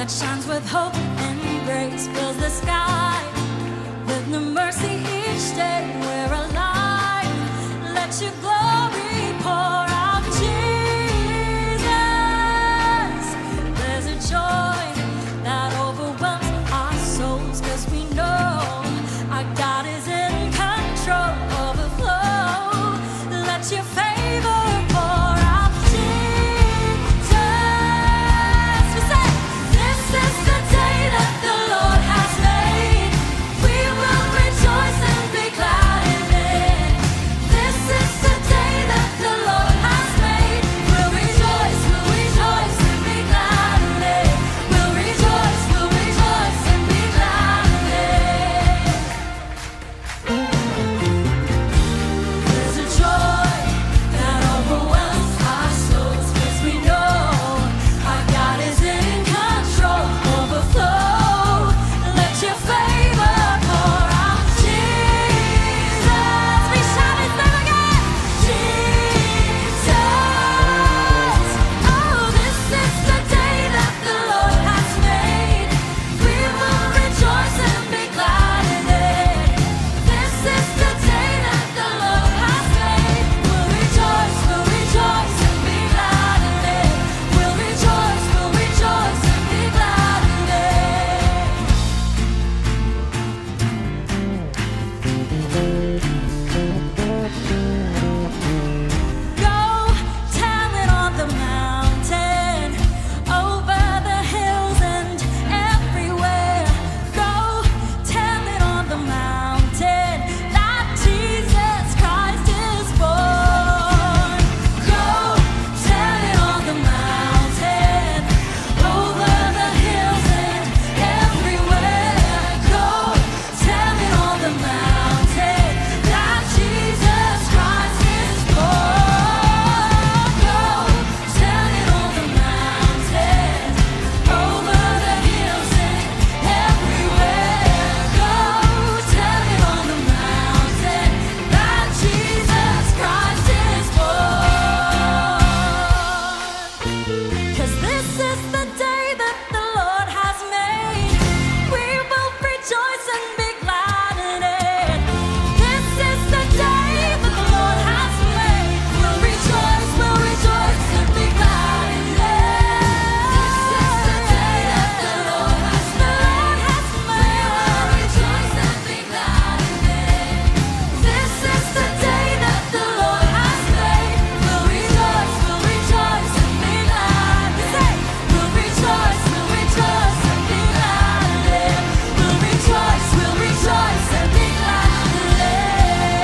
that shines with hope and grace, fills the sky with new mercy each day. We're alive. Let your glory pour out, Jesus. There's a joy that overwhelms our souls, 'cause we know our God is in control. Overflow. Let your favor pour out, Jesus. We say, this is the day that the Lord has made. We will rejoice and be glad in it. This is the day that the Lord has made. We'll rejoice and be glad in it. We'll rejoice and be glad in it. There's a joy that overwhelms our souls, 'cause we know our God is in control. Overflow. Let your favor pour out, Jesus. We shout his name again, Jesus. Oh, this is the day that the Lord has made. We will rejoice and be glad in it. This is the day that the Lord has made. We'll rejoice and be glad in it. We'll rejoice and be glad in it. Go tell it on the mountain, over the hills and everywhere. Go tell it on the mountain that Jesus Christ is born. Go tell it on the mountain, over the hills and everywhere. Go tell it on the mountain that Jesus Christ is born. Go tell it on the mountain, over the hills and everywhere. Go tell it on the mountain that Jesus Christ is born. 'Cause this is the day that the Lord has made. We will rejoice and be glad in it. This is the day that the Lord has made. We'll rejoice and be glad in it. This is the day that the Lord has made. We'll rejoice and be glad in it. This is the day that the Lord has made. We'll rejoice and be glad. We say, we'll rejoice and be glad in it. We'll rejoice and be glad in it.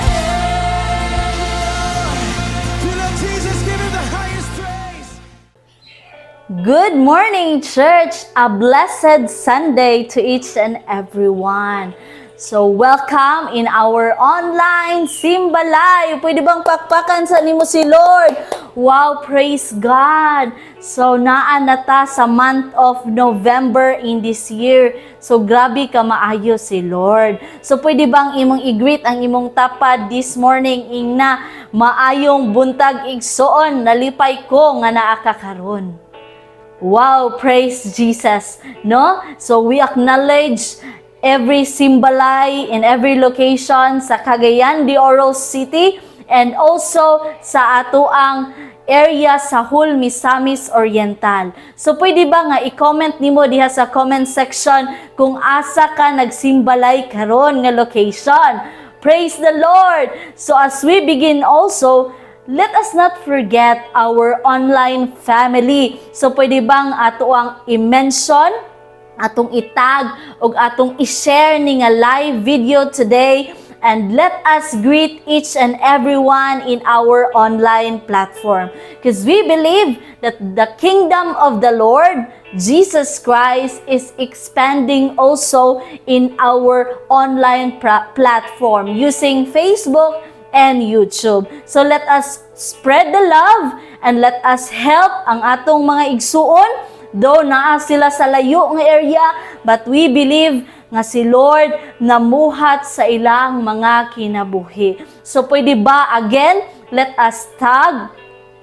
If you love Jesus, give him the highest praise. Good morning, church! A blessed Sunday to each and everyone. So, welcome in our online Simba Live. Pwede bang pakpakan sa nimo si Lord? Wow, praise God! So, naan na ta sa month of November in this year. So, grabe ka maayo si Lord. So, pwede bang imong i-greet ang imong tapad this morning ing na maayong buntag igsoon, nalipay ko nga naa ka karon. Wow, praise Jesus, no? So we acknowledge every Simbalay in every location sa Cagayan de Oro City and also sa atoang area sa whole Misamis Oriental. So pwede ba nga i-comment nimo diha sa comment section kung asa ka nagsimbalay karon nga location. Praise the Lord! So as we begin also, let us not forget our online family. So pwede bang ato ang i-mention, atong itag, o atong i-share ni nga live video today, and let us greet each and everyone in our online platform. Because we believe that the kingdom of the Lord, Jesus Christ, is expanding also in our online platform using Facebook and YouTube. So let us spread the love and let us help ang atong mga igsuon. Though naa sila sa layo nga area, but we believe nga si Lord namuhat sa ilang mga kinabuhi. So pwede ba again, let us tag,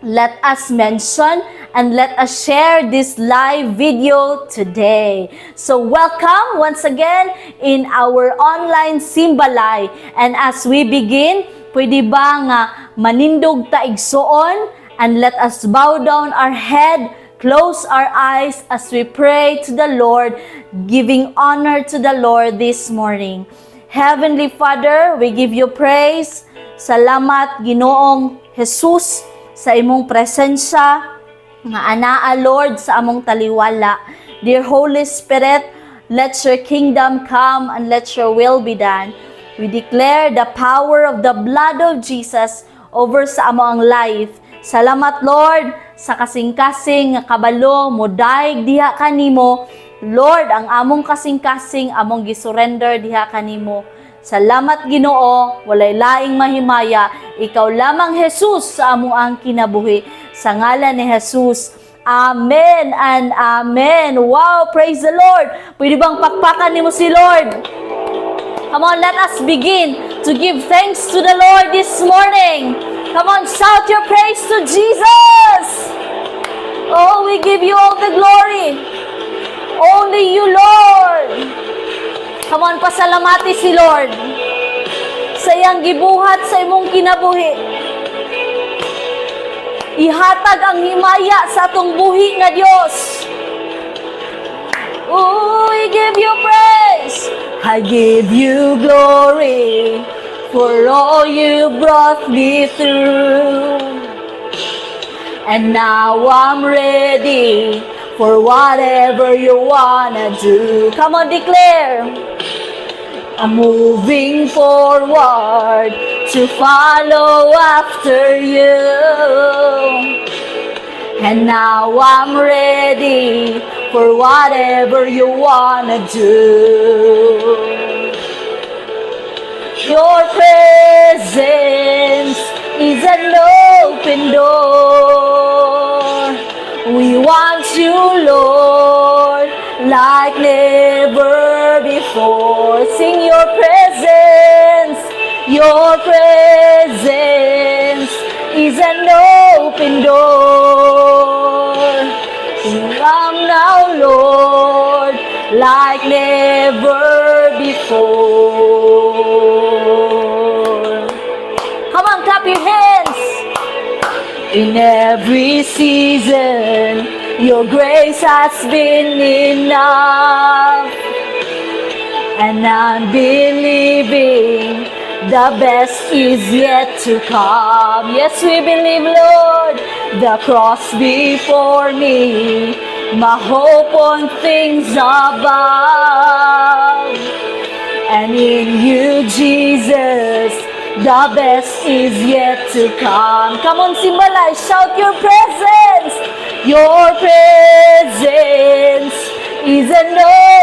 let us mention, and let us share this live video today. So welcome once again in our online Simbalay. And as we begin, pwede ba nga manindog ta igsoon and let us bow down our head, close our eyes as we pray to the Lord, giving honor to the Lord this morning. Heavenly Father, we give you praise. Salamat Ginoong Jesus sa imong presensya nga anaa Lord sa among taliwala. Dear Holy Spirit, let your kingdom come and let your will be done. We declare the power of the blood of Jesus over sa among life. Salamat Lord sa kasing-kasing nga kabalo mo daig diha kanimo. Lord, ang among kasing-kasing among gisurrender diha kanimo. Salamat Ginoo, walay laing mahimaya, ikaw lamang Jesus sa among ang kinabuhi. Sa ngalan ni Jesus. Amen and amen. Wow, praise the Lord. Pwede bang pakpakan nimo si Lord? Come on, let us begin to give thanks to the Lord this morning. Come on, shout your praise to Jesus. Oh, we give you all the glory. Only you, Lord. Come on, pasalamati si Lord sa iyang gibuhat sa imong kinabuhi. Ihatag ang himaya sa atong buhi nga Dios. Oh, we give you praise. I give you glory for all you brought me through. And now I'm ready for whatever you wanna do. Come on, declare. I'm moving forward to follow after you. And now I'm ready for whatever you wanna do. Your presence is an open door. We want you, Lord, like never before. Sing your presence. Your presence is an open door. Come now, Lord, like never before. Come on, clap your hands. In every season, your grace has been enough. And I'm believing the best is yet to come. Yes, we believe, Lord, the cross before me, my hope on things above. And in you, Jesus, the best is yet to come. Come on, Simbalay, shout your presence. Your presence is an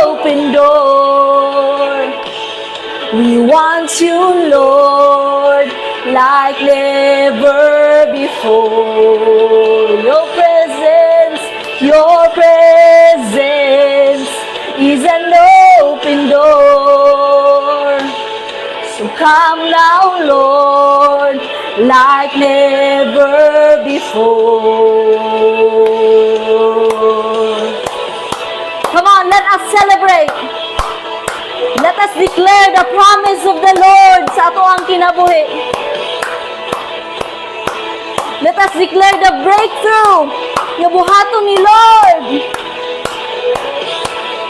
open door. We want you, Lord, like never before. Your presence is an open door. So come now, Lord, like never before. Come on, let us celebrate. Let us declare the promise of the Lord sa ato ang kinabuhi. Let us declare the breakthrough nga buhaton ni Lord.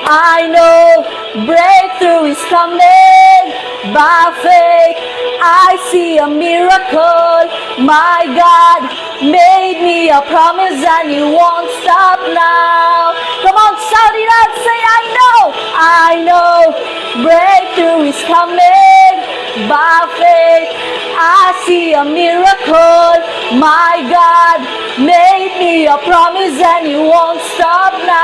I know breakthrough is coming. By faith, I see a miracle. My God made me a promise and you won't stop now. Come on, shout it out, say I know breakthrough is coming. By faith, I see a miracle. My God made me a promise and you won't stop now.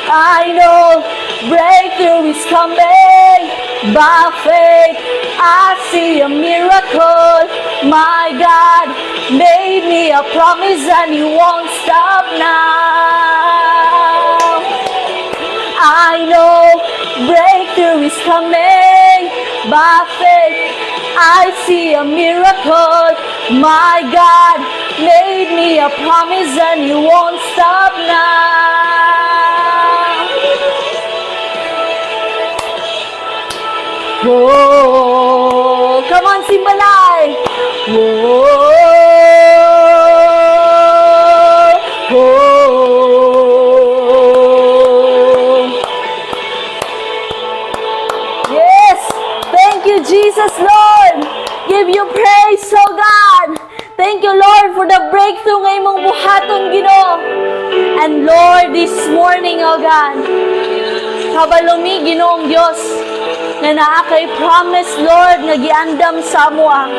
I know breakthrough is coming. By faith, I see a miracle. My God made me a promise and you won't stop now. I know breakthrough is coming. By faith, I see a miracle. My God a promise and you won't stop now. Whoa, come on, Simbalay. Whoa, whoa. Yes, thank you, Jesus, Lord. Give you praise, oh God. Thank you, Lord, for the breakthrough ngayong mong buhaton, Ginoo. And Lord, this morning, oh God, kabalumi, Ginoong Diyos, na naa kay promise, Lord, nga giandam sa amoa.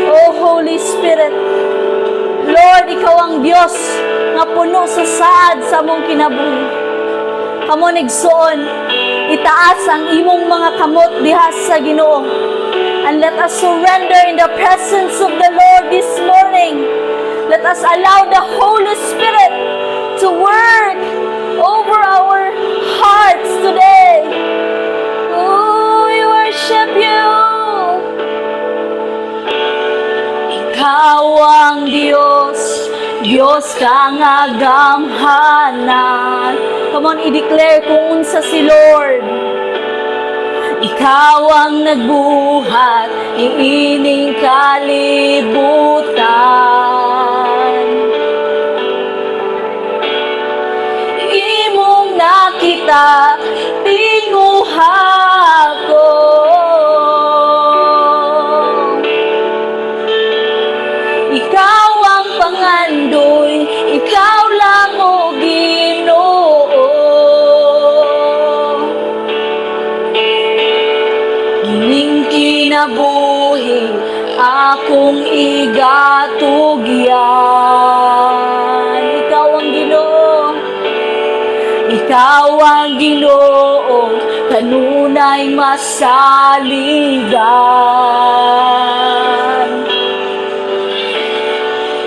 Oh, Holy Spirit, Lord, Ikaw ang Diyos nga puno sa saad sa among kinabuhi. Kamo nigsuon, itaas ang imong mga kamot diha sa Ginoo. And let us surrender in the presence of the Lord this morning. Let us allow the Holy Spirit to work over our hearts today. Oh, we worship you. Ikaw ang Diyos, Diyos kang agamhanan. Come on, i-declare kung unsa si Lord. Ikaw ang nagbuhat, iining kalibutan. Imong nakita, tinguha ko. Ikaw ang pangandoy, ikaw lang o Ginoo. Gining kinabuhi, akong igatugyan. Ikaw ang Ginoo, ikaw ang Ginoo, kanunay masaligan.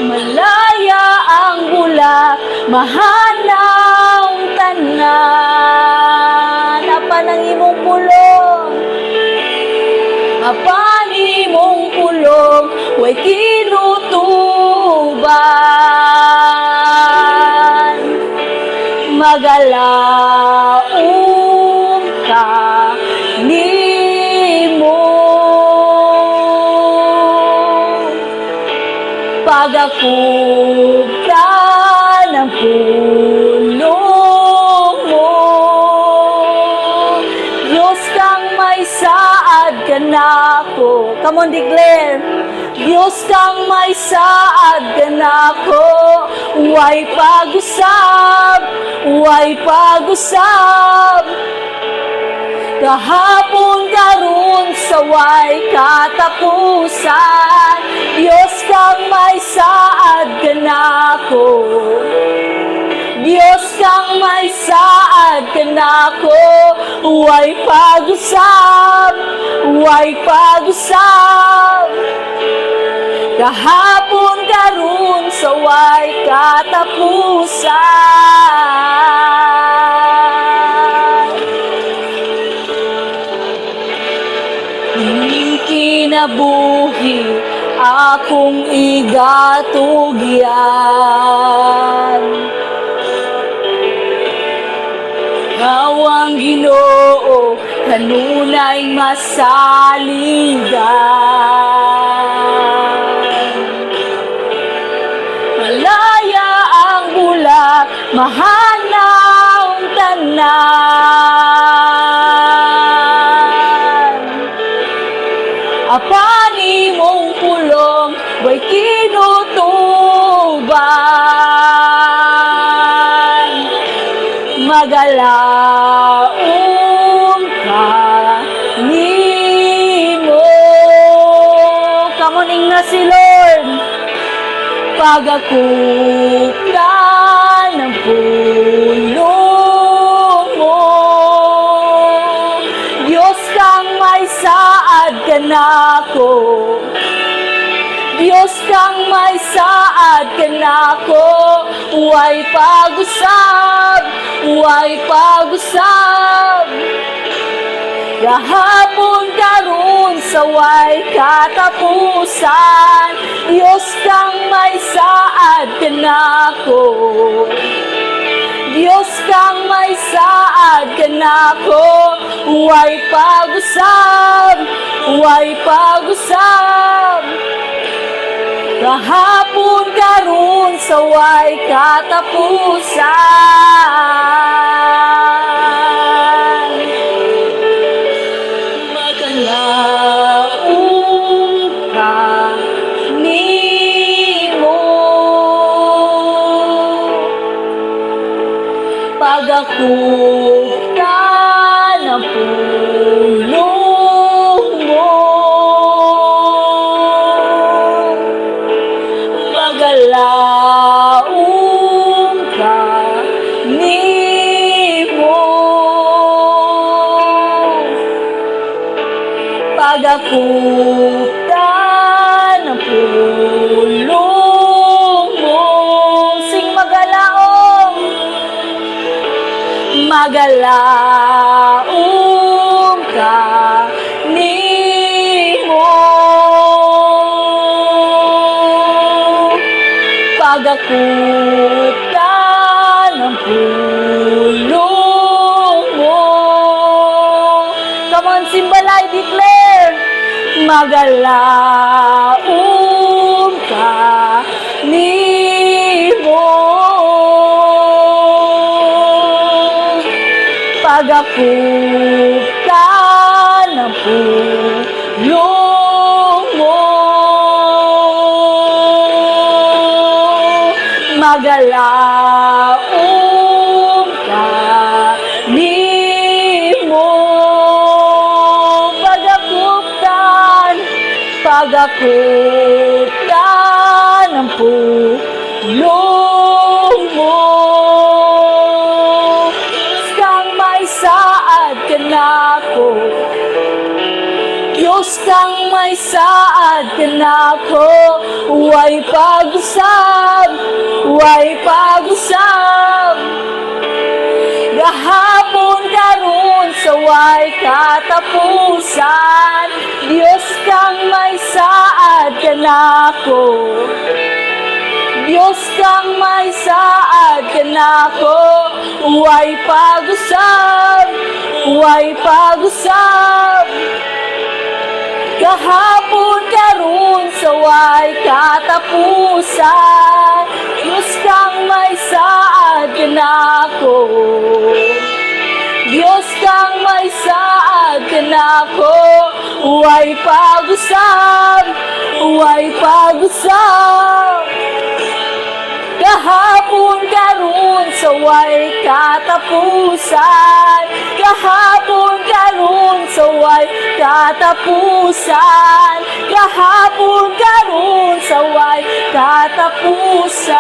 Malaya ang bulak, mahanaw ang tanan. Apan ang imong pulong, apan imong pulong, way kinutuban. Magalaom ka nimo. Pagakuptan ang pulong mo. Diyos kang may saad ka na ako. Come on, declare. Diyos kang may saad ka na ako. Way pag-usap, way pag-usap. Kahapon karon sa way katapusan. Diyos kang may saad ka na ako. Diyos kang may saad ka na ako. Way pag-usap, way pag-usap. Kahapon karon sa way katapusan. Hining kinabuhi, akong igatugyan. Ikaw ang Ginoo, kanunay masaligan. Malaya ang bulak, mahanaw ang tanan. Apan imong pulong, way kinutuban. Magalaom ka nimo. Come on, ingna si Lord. Pagakuptan ng pulong mo. Diyos kang may saad ka na ako. Diyos kang may saad ka na ako. Way pag-usap, way pag-usap. Gahapon karon sa way katapusan. Diyos kang may saad saad ka nako. Diyos kang may saad ka nako. Huwag pag-usap, huwag pag-usap. Kahapon karon sa way katapusan. Magalaong ka nimo. Pag ako ka na pulong mo, magalaong ka nimo. Pag ako ka na pulong mo, sing magalaong, magalaong ka nimo. Pag ako ka ng pulong mo. Come on, Simbalay, declare. Magalaong ka nimo. Pag ako ka ng pulong mo, magalaong ka nimo. Pagakutan ng pulong mo. Diyos kang may saad ka nako. Diyos kang may saad ka nako. Huwag pag-usap, huwag pag-usap. Gahapon karon sa way katapusan. Diyos kang may saad ka nako. Diyos kang may saad ka nako. Huwag pag-usap, huwag pag-usap. Kahapon karon sa way katapusan. Diyos kang may saad ka nako. Diyos kang may saad ka nako. Huwag pag-usap, huwag pag-usap. Kahapon karon sa way katapusan. Kahapon karon sa way katapusan. Kahapon karon sa way katapusan.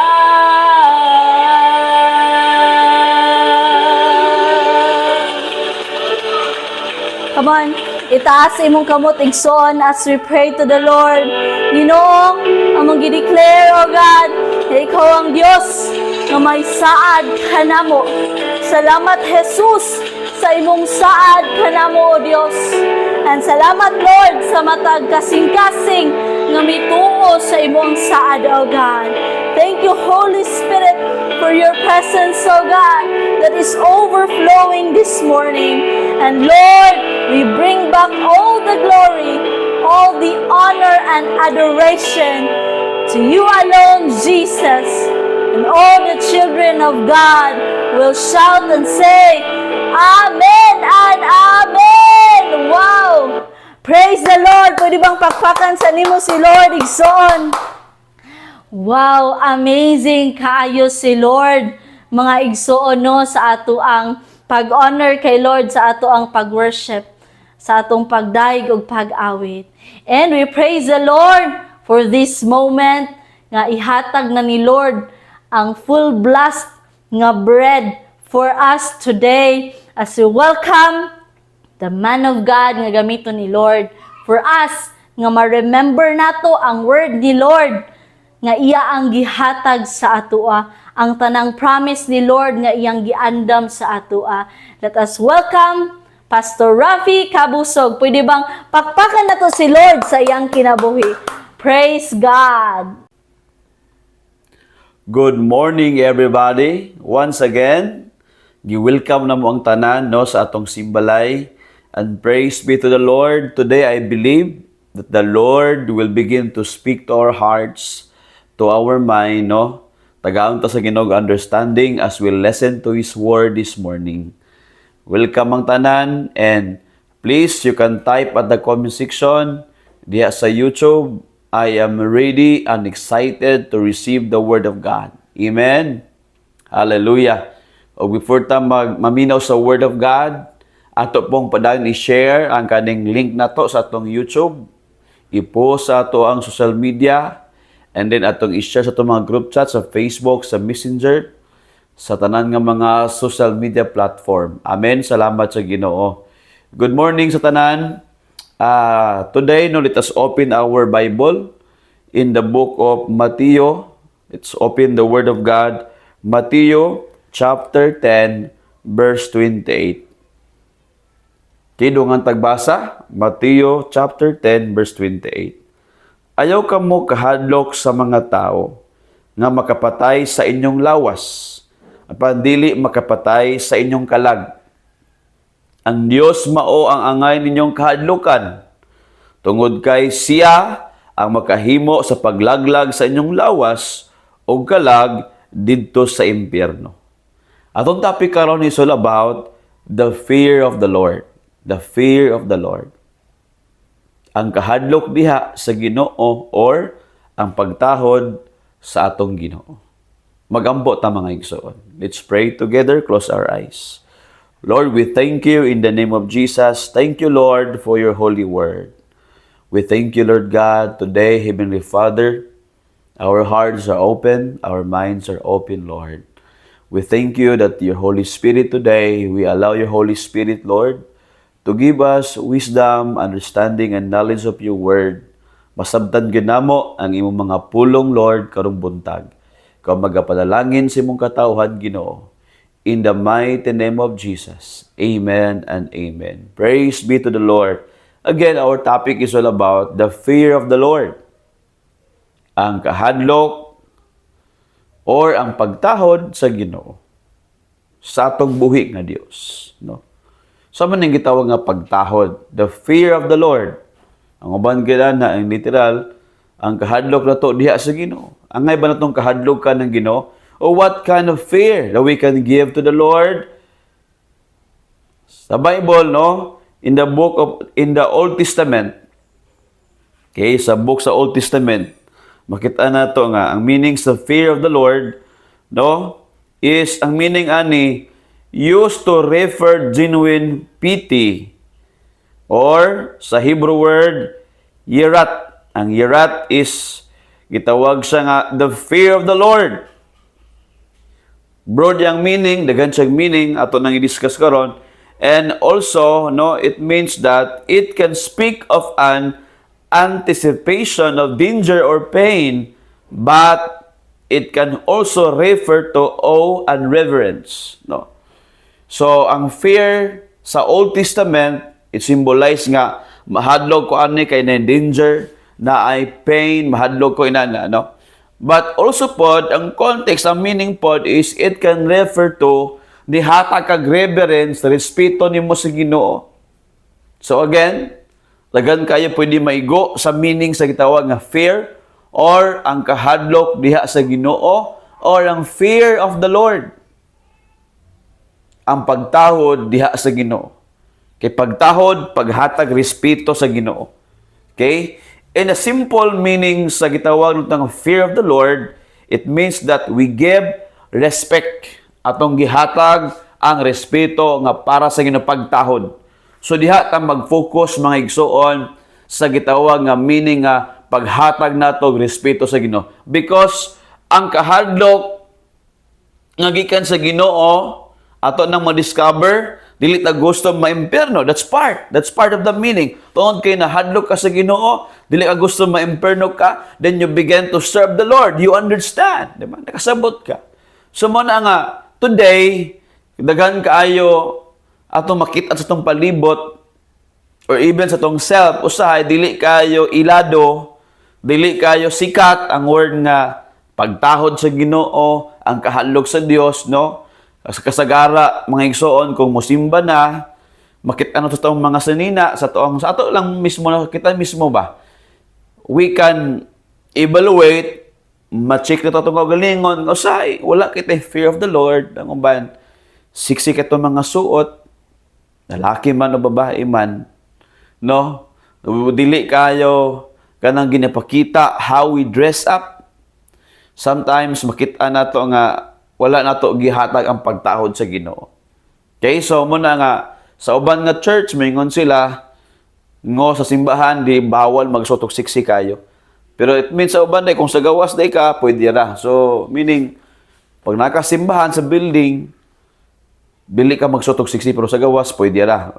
Come on, itaas imong kamot igsoon as we pray to the Lord. Ginoong among gi-declare, O God, na ikaw ang Diyos na may saad kanamo. Salamat, Jesus, sa imong saad kanamo, O Diyos. And salamat, Lord, sa matag kasing-kasing nga mituo sa imong saad, O God. Thank you, Holy Spirit, for your presence, O God, that is overflowing this morning. And Lord, we bring back all the glory, all the honor and adoration to you alone, Jesus. And all the children of God will shout and say, Amen and Amen! Wow! Praise the Lord! Pwede bang pakpakan sa nimo si Lord igsoon? Wow! Amazing kaayo si Lord. Mga igsoon no, sa ato ang pag-honor kay Lord, sa ato ang pag-worship, sa atong pagdaig ug pag-awit. And we praise the Lord for this moment nga ihatag na ni Lord ang full blast nga bread for us today as we welcome the man of God nga gamiton ni Lord for us nga ma-remember nato ang word ni Lord nga iya ang gihatag sa atoa, ang tanang promise ni Lord nga iyang giandam sa atoa. Let us welcome Pastor Rafi Cabusog. Pwede bang pakpakan na to si Lord sa iyang kinabuhi? Praise God! Good morning everybody. Once again, gi-welcome na mo ang tanan no sa atong simbalay. And praise be to the Lord. Today I believe that the Lord will begin to speak to our hearts, to our mind, no? Tagaon ta sa Ginoo understanding as we listen to His word this morning. Welcome ang tanan, and please you can type at the comment section diya sa YouTube. I am ready and excited to receive the Word of God. Amen? Hallelujah. O before ta maminaw sa Word of God, ato pong padayon i-share ang kaning link na to sa atong YouTube. I-post sa ato ang social media, and then atong i-share sa atong mga group chat sa Facebook, sa Messenger, sa tanan nga mga social media platform. Amen. Salamat sa Ginoo. Good morning sa tanan. Today, let us open our Bible in the book of Matthew. Let's open the Word of God. Matthew chapter 10, verse 28. Kidungan tagbasa, Matthew chapter 10, verse 28. Ayaw ka mo kahadlok sa mga tao nga makapatay sa inyong lawas, apan dili makapatay sa inyong kalag. Ang Dios mao ang angay ninyong kahadlokan. Tungod kay siya ang makahimo sa paglaglag sa inyong lawas o kalag didto sa impyerno. Atong topic karon is all about the fear of the Lord. The fear of the Lord. Ang kahadlok diha sa Ginoo or ang pagtahod sa atong Ginoo. Magambo ta mga igsoon. Let's pray together, close our eyes. Lord, we thank you in the name of Jesus. Thank you, Lord, for your holy word. We thank you, Lord God, today, Heavenly Father. Our hearts are open, our minds are open, Lord. We thank you that your Holy Spirit today, we allow your Holy Spirit, Lord, to give us wisdom, understanding, and knowledge of your word. Masabtan ginamo ang imong mga pulong, Lord, karong buntag. Ikaw magapadalangin sa imong katawhan, Ginoo. In the mighty name of Jesus. Amen and amen. Praise be to the Lord. Again, our topic is all about the fear of the Lord. Ang kahadlok or ang pagtahod sa Ginoo sa atong buhi nga Dios, no? So man ang gitawag nga pagtahod, the fear of the Lord. Ang uban gid na ang literal ang kahadlok nato diha sa Ginoo. Angay ba natong kahadlok ka ng Ginoo? Or what kind of fear that we can give to the Lord? Sa Bible, no? In the Old Testament, okay, sa Old Testament, makita na to nga, ang meaning sa fear of the Lord, no? Is, ang meaning ani, used to refer genuine pity. Or, sa Hebrew word, yirat. Ang yirat is, gitawag siya nga, the fear of the Lord. Broad yung meaning, daghan siyang meaning, ato nang i-discuss karon. And also, no, it means that it can speak of an anticipation of danger or pain, but it can also refer to awe and reverence. No? So, ang fear sa Old Testament, it symbolize nga, mahadlok ko ani kay na danger, na ay pain, mahadlok ko ina na, no? But also pod, ang context, ang meaning pod is it can refer to the hatag kag reverence, respeto nimo sa Ginoo. So again, lagan kayo pwede maigo sa meaning sa gitawag nga fear or ang kahadlok diha sa Ginoo or ang fear of the Lord. Ang pagtahod diha sa Ginoo. Kay pagtahod, paghatag respeto sa Ginoo. Okay? In a simple meaning sa gitawag ng fear of the Lord, it means that we give respect. Atong gihatag ang respeto nga para sa Ginoo pagtahod. So diha ta mag-focus mga igsoon sa gitawag nga meaning nga paghatag nato respeto sa Ginoo. Because ang kahadlok nga gikan sa Ginoo ato nang ma-discover dili ta gusto ma-imperno. That's part of the meaning. Tungod kay nahadlok ka sa Ginoo, dili ka gusto ma-imperno ka, then you begin to serve the Lord. You understand, di ba? Nakasabot ka. So mo na nga today, daghan kaayo atong makita sa tong palibot or even sa tong self usahay dili kayo ilado, dili kayo sikat ang word nga pagtahod sa Ginoo, ang kahadlok sa Dios, no? Sa kasagara, mga igsoon, kung musimba na, makita na to mga sanina, sa ato lang mismo, kita mismo ba? We can evaluate, ma-check na itong kagalingon, usay, wala kita fear of the Lord, ang uban, siksik ito mga suot, lalaki man o babae man, no? Dili kayo, kanang ginapakita, how we dress up. Sometimes, makita na to nga, wala na to gihatag ang pagtahod sa Ginoo. Okay, so muna nga, sa uban nga church, mingon sila, ngo sa simbahan, di bawal magsutok siksi kayo. Pero it means sa uban, kung sa gawas day ka, pwede ra. So, meaning, pag nakasimbahan sa building, bili ka magsutok siksi, pero sa gawas, pwede ra.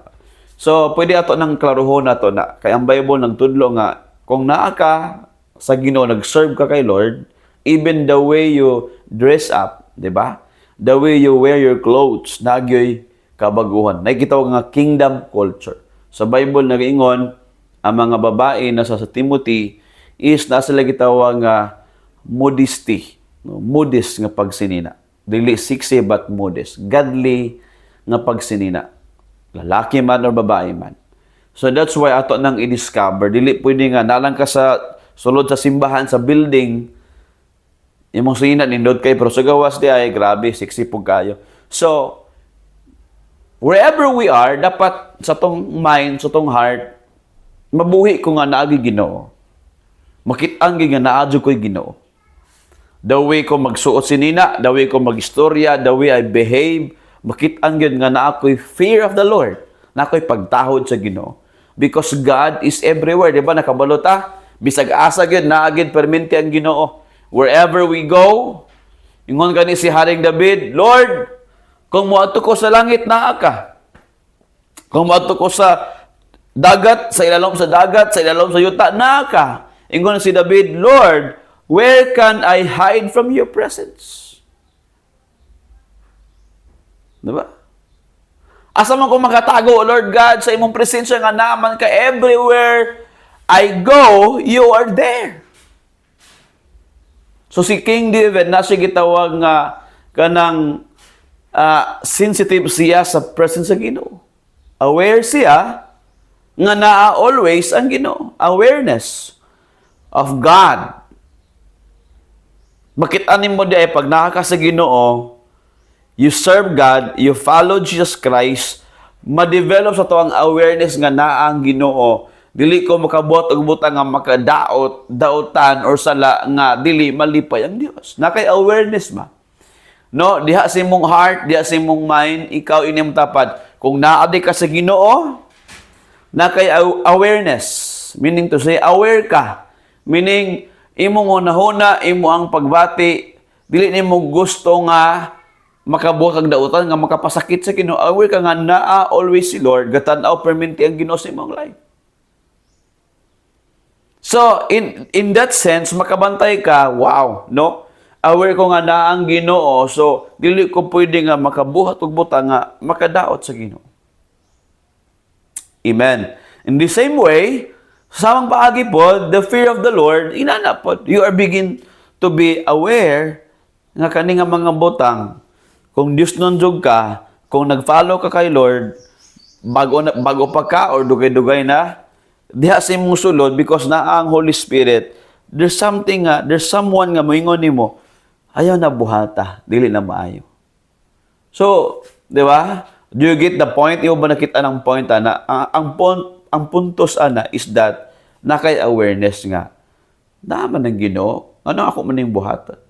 So, pwede ato ng klaruhon na to na, kaya ang Bible nagtudlo nga, kung naa ka sa Ginoo, nag-serve ka kay Lord, even the way you dress up, di ba? The way you wear your clothes, nagyoy kabaguhan. Nakikita ko nga kingdom culture. Sa Bible, nag-ingon, ang mga babae na sa Timothy is nasa lagi tawag nga modesty. No? Modest nga pagsinina. Dili sexy but modest. Godly nga pagsinina. Lalaki man o babae man. So that's why ato nang i-discover. Dili pwede nga, nalang ka sa sulod sa simbahan, sa building, imong sinina, nindot kayo, pero sa gawas di ay, grabe, sexy po kayo. So, wherever we are, dapat sa tong mind, sa tong heart, mabuhi ko nga naagi Ginoo. Makit-ang nga naadyo ko'y Ginoo. The way ko magsuot sinina, the way ko magistorya, the way I behave, makit-ang yun nga na ako'y fear of the Lord, na ako'y pagtahod sa Ginoo. Because God is everywhere, di ba? Nakabalota, bisag asa yun, naagid perminti ang Ginoo. Wherever we go, ingon gani si Haring David, Lord, kung moadto ko sa langit, naa ka. Kung moadto ko sa dagat, sa ilalom sa dagat, sa ilalom sa yuta, naa ka. Ingon si David, Lord, where can I hide from your presence? Diba? Asa man ko makatago, Lord God, sa imong presensya nga naman ka, everywhere I go, you are there. So si King David, nasa gitawag nga kanang sensitive siya sa presence sa Ginoo. Aware siya nga naa always ang Ginoo. Awareness of God. Bakit anim mo di ay pag nakaka sa Ginoo, you serve God, you follow Jesus Christ, ma-develop sa to ang awareness nga naa ang Ginoo. Dili ko makabot og butang nga makadaot, daotan or sala nga dili malipay ang Dios. Nakay awareness ba? No, diha sa imong heart, diha sa imong mind, ikaw inim tapad. Kung naadi ka sa Ginoo, nakay awareness, meaning to say aware ka. Meaning imong hunahuna, imo ang pagbati, dili nimo gusto nga makabuhat ang dautan nga makapasakit sa Ginoo. Aware ka nga naa always si Lord, gatan-aw perminti ang Ginoo sa imong life. So in that sense, makabantay ka, wow, no? Aware ko nga naa ang Ginoo, so dili ko pwede nga makabuhat og butang nga makadaot sa Ginoo. Amen. In the same way, sa samang paagi po, the fear of the Lord, inana po, you are begin to be aware nga kani nga mga butang, kung Diyos nunjog ka, kung nag-follow ka kay Lord, bago pa ka or dugay-dugay na, diha sa imong sulod because na ang Holy Spirit, there's someone nga moingon nimo, ayaw na buhata, dili na maayo. So, di ba? Do you get the point? Iyo ba nakita ng point ana? Ang puntos ana is that nakay awareness nga. Naman ang Ginoo, ano ako maning buhata?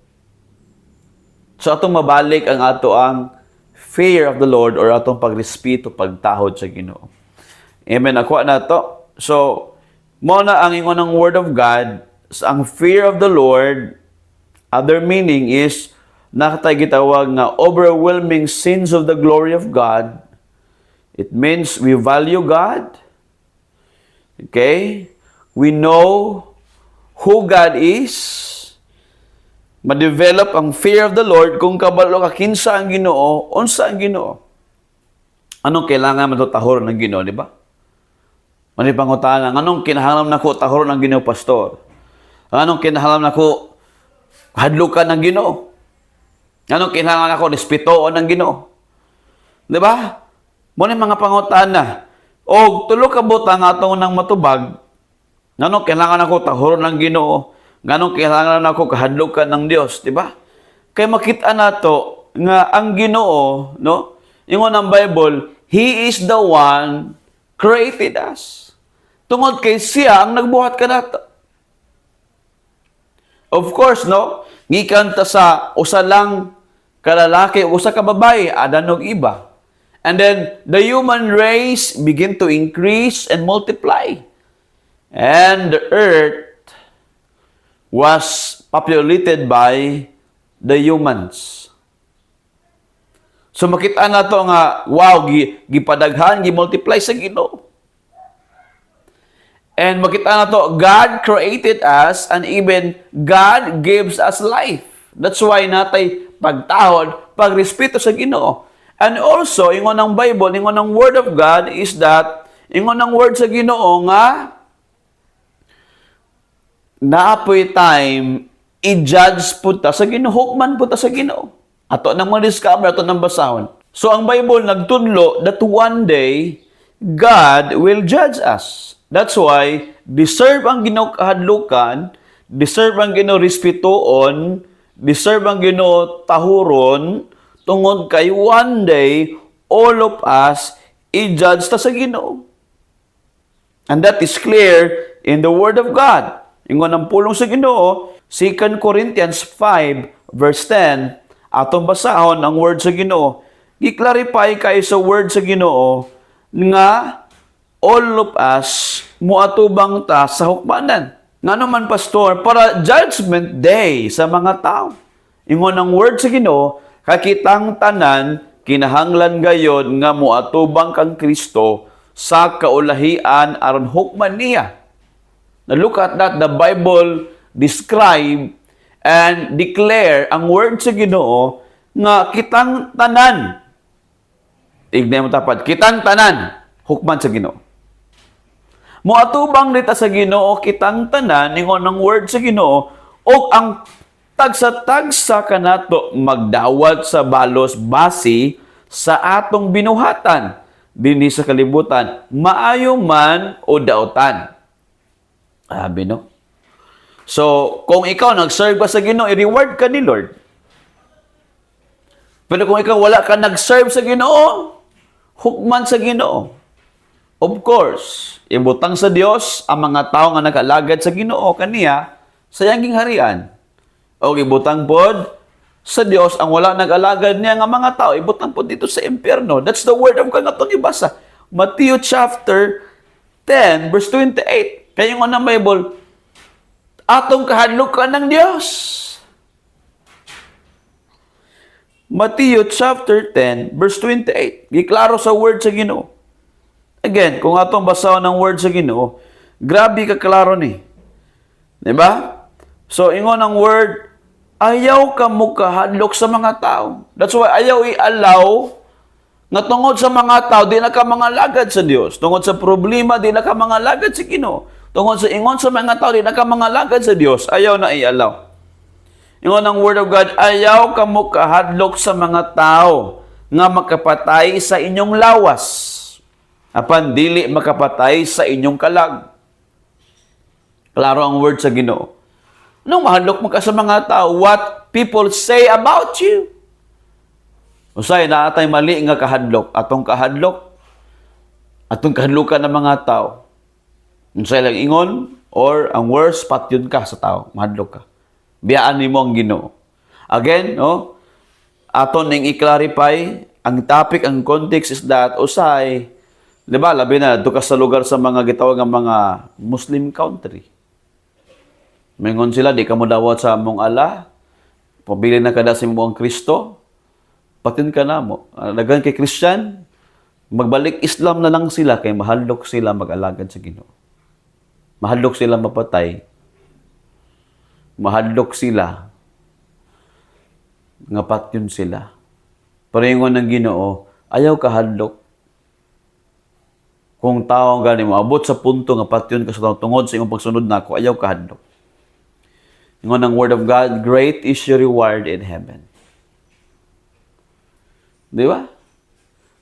So atong mabalik ang ato ang fear of the Lord or atong pagrespeto, pagtahod sa Ginoo. Amen. Ako na to. So, mo na ang ingon ng Word of God, ang fear of the Lord, other meaning is, nakatay gitawag nga overwhelming sense of the glory of God. It means we value God. Okay? We know who God is. Ma-develop ang fear of the Lord kung kabalo ka kinsa ang Ginoo, unsa ang Ginoo. Anong kailangan matutahor ng Ginoo, di ba? Mani pangutana, anong kinahanglan nako tahor ng Ginoo pastor? Anong kinahanglan nako Hadlukan ng Ginoo. Anong kinahanglan ako? Respetuon ng Ginoo. Di ba? Muna mga pangutana. O tulo ka butang atong nang matubag, ngano kailangan ako tahuron ng Ginoo, ngano kailangan ako kahadlukan ng Dios, di ba? Kay makita nato nga ang Ginoo, no? Ingon ang Bible, He is the one created us. Tungod kay siya ang nagbuhat kanato. Of course, no? Gikan ta sa usa lang ka lalaki o usa ka babae, adan og iba. And then, the human race begin to increase and multiply. And the earth was populated by the humans. So makita na to nga, wow, gipadaghan, gimultiply sa Ginoo. And makita na to, God created us and even God gives us life. That's why natay pagtahod, pagrespeto sa Ginoo. And also, ingon ng Bible, ingon ng Word of God is that, ingon ng Word sa Ginoo nga, naapoy time, i-judge po ta sa Ginoo, hukman po ta sa Ginoo. Ato nang ma-discover, ato nang basahon. So, ang Bible nagtudlo that one day, God will judge us. That's why, deserve ang Ginoo kahadlukan, deserve ang Ginoo respetuon, deserve ang Ginoo tahuron, tungod kay one day, all of us, i-judge ta sa Ginoo. And that is clear in the Word of God. Ingon ang pulong sa Ginoo, 2 Corinthians 5, verse 10, atong basahon ang Word sa Ginoo. I-clarify kayo sa Word sa Ginoo nga all of us muatubang ta sa hukmanan. Nga naman, Pastor, para judgment day sa mga tao. Ingon ang Word sa Ginoo, kakitang tanan, kinahanglan gayon nga muatubang kang Kristo sa kaulahian aron hukman niya. Now look at that, the Bible describe and declare ang word sa Ginoo nga kitang tanan. Tignan mo tapat, kitang tanan, hukman sa Ginoo. Muatubang nita sa Ginoo kitang tanan, ingon ang word sa Ginoo, o ang tagsa-tagsa kanato magdawat sa balos basi sa atong binuhatan dinhi sa kalibutan, maayo man o daotan. Sabi, no? So, kung ikaw nag-serve ka sa Ginoo, i-reward ka ni Lord. Pero kung ikaw wala ka nag-serve sa Ginoo, hukman sa Ginoo. Of course, ibutang sa Dios ang mga tao nga nag-alagad sa Ginoo kaniya sa iyang harian. O ibutang pod sa Dios ang wala nag-alagad niya nga mga tao, ibutang pod dito sa impyerno. That's the word of God na itong ibasa. Matthew chapter 10, verse 28. Kaya nga ng Bible, atong kahadlukan ng Dios. Matthew chapter 10, verse 28. Giklaro sa word sa Ginoo. Again, kung atong basahon ng word sa Ginoo, grabe ka klaro ni. Diba? So, ingon ang word, ayaw ka mo kahadlok sa mga tao. That's why ayaw i-allow nga tungod sa mga tao, di na ka mga lagad sa Dios. Tungod sa problema, di na ka mga lagad sa Ginoo. Tungod sa ingon sa mga tao, di na ka mga lagad sa Dios. Ayaw na i-allow. Ingon ang Word of God, ayaw ka mo kahadlok sa mga tao nga makapatay sa inyong lawas. Apan dili makapatay sa inyong kalag. Klaro ang word sa Ginoo. Nung mahadlok mo ka sa mga tao, what people say about you. Usay na atay mali nga kahadlok. Atong kahadlukan ng mga tao. Usay lang ingon, or ang worst, patyon ka sa tao. Mahadlok ka. Biyaan ni mo ang Ginoo. Again, no? Aton ning i-clarify, ang topic, ang context is that, usay, di ba, labi na, doon ka sa lugar sa mga gitawag ng mga Muslim country. Mingon sila, di ka mo dawat sa among ala, pabili na kada sa mo ang Kristo, patin ka na mo. Nagan kay Christian, magbalik Islam na lang sila, kay mahadlok sila mag-alagad sa Ginoo. Mahadlok sila mapatay. Mahadlok sila. Nga patyon sila. Paringon ng Ginoo, ayaw kahadlok. Kung tao gani mo, abot sa punto nga patyon ka sa tao, tungod sa imong pagsunod nako, ayaw kahadlok. Ingon ang word of God, great is your reward in heaven. Di ba?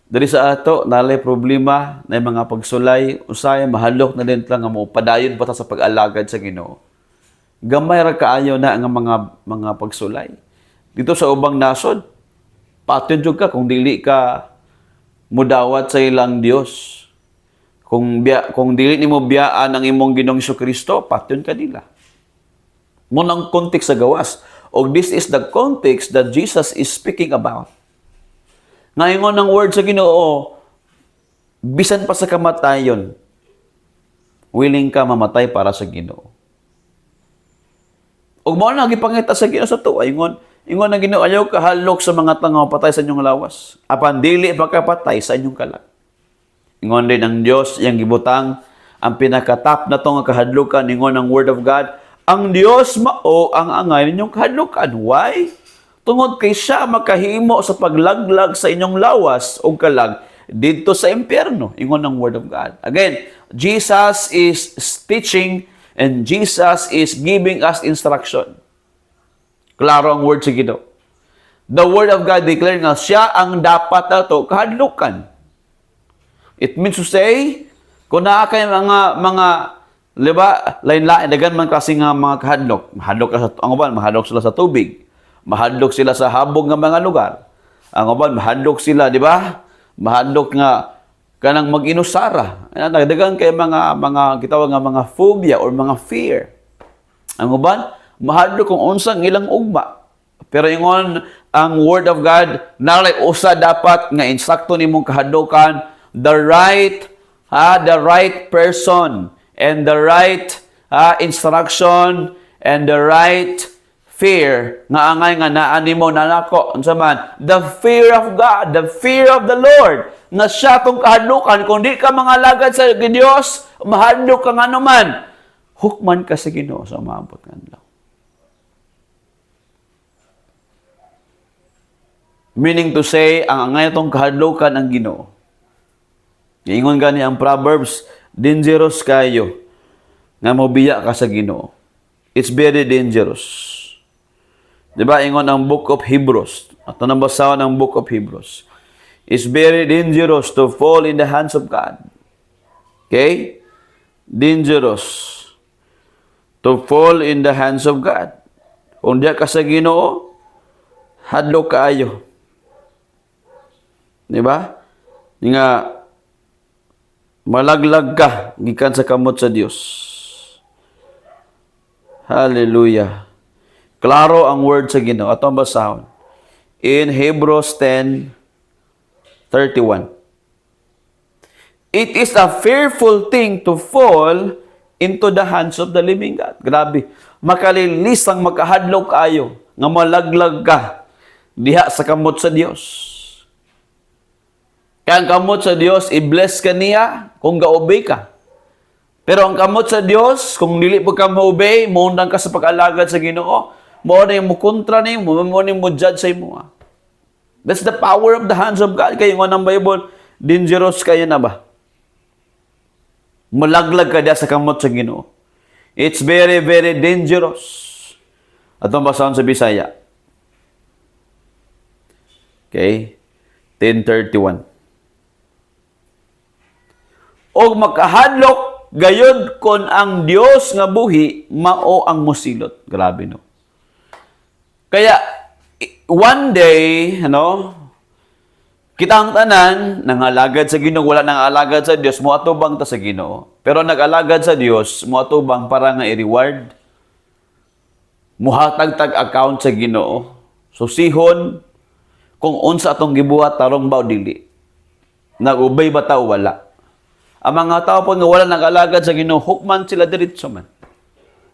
Dari sa ato, nalay problema na mga pagsulay, usay, mahalok na din lang nga mo, padayon pa ta sa pag-alagad sa Ginoo. Gamay ra kaayo na ang mga pagsulay. Dito sa ubang nasod, patyon jud ka kung dili ka mudawat sa ilang Dios. Kung dili nimo biyaan ang imong Ginoong Kristo, patyon ka nila. Mo nang context sa gawas. Og this is the context that Jesus is speaking about. Ngayon ng word sa Ginoo, bisan pa sa kamatayon, willing ka mamatay para sa Ginoo. Ug mao na gipangita sa Ginoo sa tuwa, ingon ang Ginoo, ayaw kahalok sa mga tanga patay sa inyong lawas. Apan dili makapatay sa inyong kalag. Ingon din ang Dios yang gibutang ang pinakatap na tong kahadlukan, ingon ang word of God, ang Dios mao ang angay ninyong kahadlukan. Why? Tungod kay siya makahimo sa paglaglag sa inyong lawas o kalag dito sa impyerno. Ingon ang word of God. Again, Jesus is teaching and Jesus is giving us instruction. Klaro ang word sa Ginoo. The word of God declaring nga siya ang dapat nato kahadlukan. It means to say, kung naa kay mga liba, lain-lain, dagan man kasi nga mga kahadlok. Mahadlok sila sa tubig. Mahadlok sila sa habog nga mga lugar. Ang uban, mahadlok sila, di ba? Mahadlok nga kanang mag-inusara. Dagan kay mga gitawag nga mga phobia or mga fear. Ang uban, mahadlok kung unsang ilang ugma. Pero ingon ang word of God, nalay usa dapat nga insakto nimong kahadlokan, the right person and the right instruction and the right fear nga angay nga naa nimo nanako unsa man, the fear of God, the fear of the Lord, nga siya tong kahadlukan. Kung di ka mga alagad sa Dios, mahadlok ka ngano man, hukman ka sa Ginoo sa maabot nga adlaw. Meaning to say, ang angay tong kahadlukan ang Ginoo. Ingon gani ang Proverbs, dangerous kayo nga mobiya ka sa Ginoo. It's very dangerous. Diba, ingon ang book of Hebrews. At nabasahon ang book of Hebrews. It's very dangerous to fall in the hands of God. Okay? Dangerous to fall in the hands of God. Kung diya ka sa Ginoo, hadlok kaayo. Diba? Nga, malaglag ka, gikan sa kamot sa Dios. Hallelujah. Klaro ang word sa Ginoo. Atong basahon. In Hebrews 10:31. It is a fearful thing to fall into the hands of the living God. Grabe. Makalilis ang makahadlok kayo nga malaglag ka diha sa kamot sa Dios. Kaya ang kamot sa Dios, i-bless ka niya kung ga-obey ka. Pero ang kamot sa Dios, kung dili po ka ma-obey, maundang ka sa pag-alagad sa Ginoo, mo na yung mukontra na mo na yung judge sa imo. That's the power of the hands of God. Kaya nga ng Bible, dangerous kayo na ba? Malaglag ka diya sa kamot sa Ginoo. It's very, very dangerous. Atong basahon sa Bisaya. Okay? 10:31. Og makahadlok gayud kon ang Dios nga buhi mao ang mosilot. Grabe no. Kaya one day, kita ang tanan nangalagad sa Ginoo, wala nang alagad sa Dios, moatubang ta sa Ginoo. Pero nag-alagad sa Dios, moatubang para nga i-reward. Muhatag tag account sa Ginoo. So sihon kung unsa atong gibuhat tarong ba o dili. Nag-ubay ba ta o wala. Ang mga tao po nga wala nag-alagad sa Ginoo, hukman sila diretso man.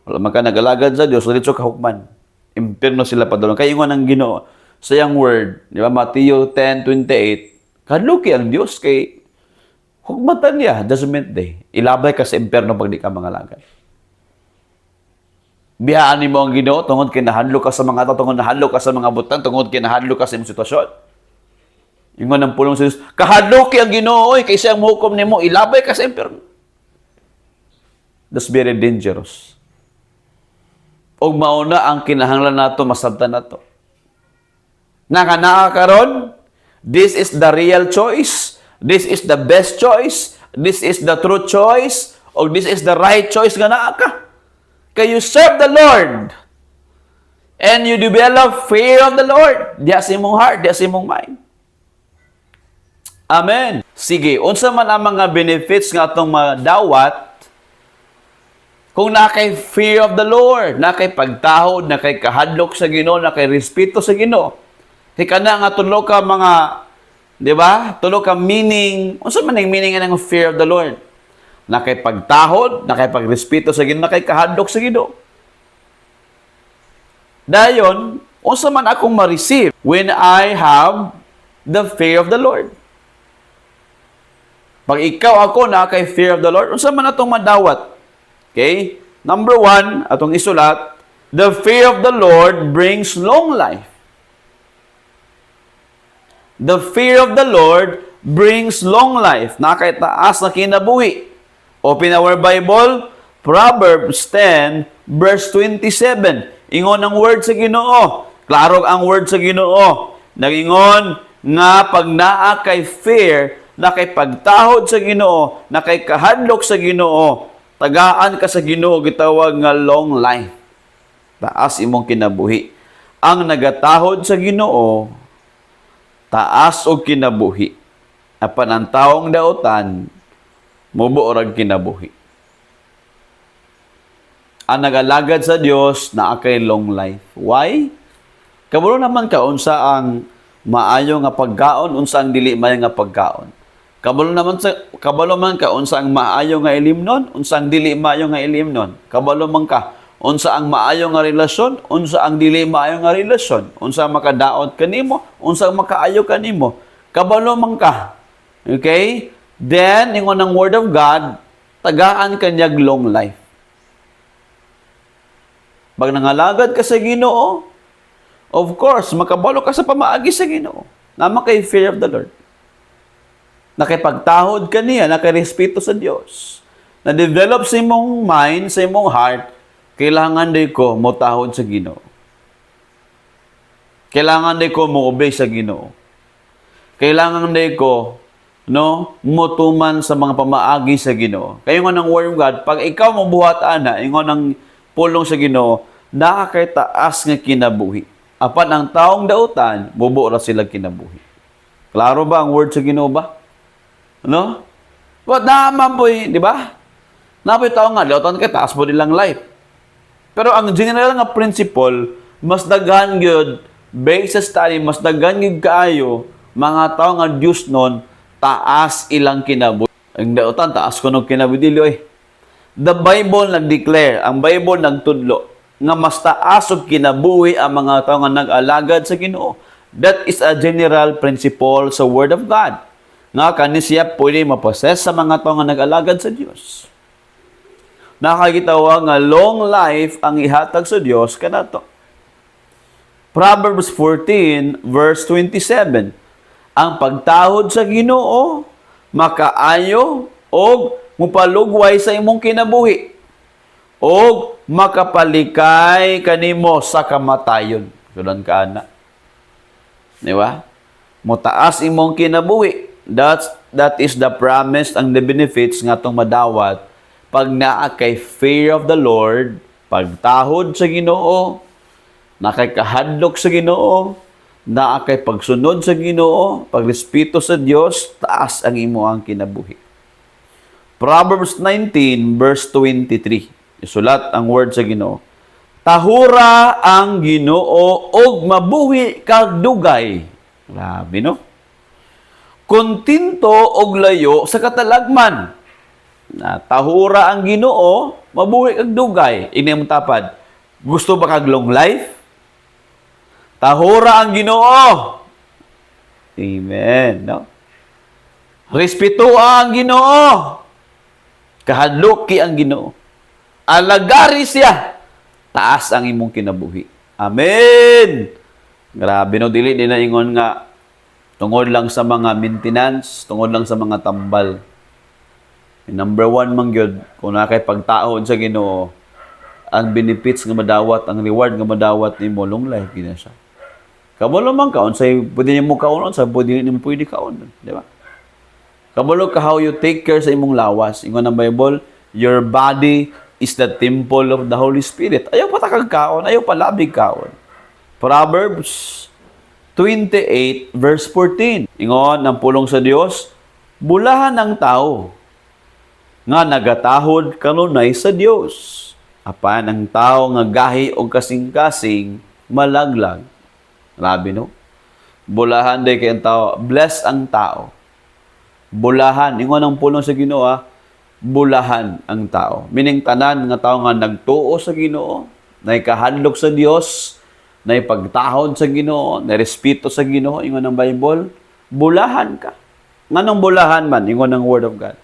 Wala man ka nag-alagad sa Dios, diretso ka hukman. Impierno sila padulong. Kaya ingon ang Ginoo sa iyang word, di ba, Matthew 10:28, kadluki ang Dios kay hukmatan niya, judgment day. Ilabay ka sa impierno pag di ka mangalagad. Biyaan mo ang Ginoo tungod kay nahadlok ka sa mga tao, tungod nahadlok ka sa mga butang, tungod kay nahadlok ka sa imong sitwasyon. Ingon ang pulong sa Dios, kahadloki ang Ginoo kay siyang muhukom nimo, ilabay ka sa impierno. That's very dangerous. ug mauna ang kinahanglan nato masabtan nato. Naa karon, this is the real choice. This is the best choice. This is the true choice. O this is the right choice nga naa ka. Kay you serve the Lord. And you develop fear of the Lord. Diya sa imong heart, diya sa imong mind. Amen. Sige, unsa man ang mga benefits nga atong madawat kung nakay fear of the Lord, nakay pagtahod, nakay kahadlok sa Ginoo, nakay respeto sa Ginoo. Kay kana nga tulo ka mga, di ba? Tulo ka meaning, unsa man ang meaning ng fear of the Lord? Nakay pagtahod, nakay pagrespeto sa Ginoo, nakay kahadlok sa Ginoo. Dayon, unsa man akong ma-receive when I have the fear of the Lord? Pag ikaw ako na kay fear of the Lord, unsa man atong madawat? Okay? Number 1, atong isulat, the fear of the Lord brings long life. The fear of the Lord brings long life. Nakataas na kinabuhi. Open our Bible, Proverbs 10, verse 27. Ingon ang word sa Ginoo. Klaro ang word sa Ginoo. Nagingon nga pag naa kay fear, na kay pagtahod sa Ginoo, na kay kahadlok sa Ginoo, tagaan ka sa Ginoo, gitawag nga long life. Taas imong kinabuhi. Ang nagatahod sa Ginoo, taas og kinabuhi. Apan ang taong daotan, mubo orag kinabuhi. Ang nagalagad sa Dios naa kay long life. Why? Kabalo naman ka unsa ang maayo nga pagkaon, unsa ang dili maayo nga pagkaon. Kabalo man ka unsa ang maayo nga ilimnon, unsa ang dili maayo nga ilimnon. Kabalo man ka unsa ang maayo nga relasyon, unsa ang dili maayo nga relasyon. Unsa makadaot kanimo, unsa makaayo kanimo. Kabalo man ka. Okay? Then ingon ang word of God, tagaan kanyag long life. Pag nangalagad ka sa Ginoo, of course, makabalo ka sa pamaagi sa Ginoo. Nama kay fear of the Lord. Nakipagtahod ka niya, nakirespeto sa Diyos. Na-develop sa imong mind, sa imong heart, kailangan day ko motahod sa Ginoo. Kailangan day ko mo-obey sa Ginoo. Kailangan day ko motuman sa mga pamaagi sa Ginoo. Kaya nga ng word of God, pag ikaw mabuhat ana, ingon ng pulong sa Ginoo, nakakay taas nga kinabuhi. Apan ang taong dautan, bubo ra sila kinabuhi. Klaro ba ang word sa Ginoo ba? No? But naman po, di ba? Napoy tao nga, dautan kay taas po nilang life. Pero ang general nga principle, mas daghan gyud based sa study, mas daghan gyud kaayo mga tao nga Dios non taas ilang kinabuhi. Ang dautan taas kuno kinabuhi dili oy. The Bible nag-declare, ang Bible nagtudlo nga mas taas og kinabuhi ang mga tao nga nag-alagad sa Ginoo. That is a general principle sa Word of God. Nga kani siya pwede mapossess sa mga tao nga nag-alagad sa Dios. Nakakitawa nga long life ang ihatag sa Dios kanato. Proverbs 14 verse 27. Ang pagtahod sa Ginoo makaayo og mupalugway sa imong kinabuhi og makapalikay kanimo sa kamatayon. Sudan ka na. Di ba? Motaas imong kinabuhi. That is the promise ang the benefits nga itong madawat pag naa kay fear of the Lord, pagtahod sa Ginoo, nakay kahadlok sa Ginoo, naa kay pagsunod sa Ginoo, pagrespeto sa Dios, taas ang imo ang kinabuhi. Proverbs 19 verse 23. Isulat ang word sa Ginoo. Tahura ang Ginoo og mabuhi kag dugay. Grabe no? Kontinto og layo sa katalagman. Na tahura ang Ginoo, mabuhi kag dugay. Ini mo tapad. Gusto ba kag long life? Tahura ang Ginoo. Amen, no? Respeto ang Ginoo. Kahadloki ang Ginoo. Alagari siya. Taas ang imong kinabuhi. Amen. Grabe no, dili din na ingon nga tungod lang sa mga maintenance, tungod lang sa mga tambal. Number 1 man gyud kung nakay pagtaod sa Ginoo, ang benefits nga madawat, ang reward nga madawat nimo long life gina siya. Kabalo man kaon say pwede nimo kaon sa pwede nimo pwede kaon, di ba? Kabalo ka how you take care sa imong lawas. Ingon ang Bible, your body is the temple of the Holy Spirit. Ayaw patakag kaon, ayaw palabig kaon. Proverbs 28 verse 14. Ingon ang pulong sa Dios, bulahan ang tao nga nagatahod kanunay sa Dios. Apan ang tao nga gahi og kasing-kasing malaglag. Grabe no? Bulahan day kay ang tao, bless ang tao. Bulahan, ingon ang pulong sa Ginoo, bulahan ang tao. Meaning tanan nga tao nga nagtuo sa Ginoo, naikahadlok sa Dios, naipagtahod sa Ginoo, narespeto sa Ginoo, ingon ang Bible, bulahan ka. Nganong bulahan man, ingon ang Word of God.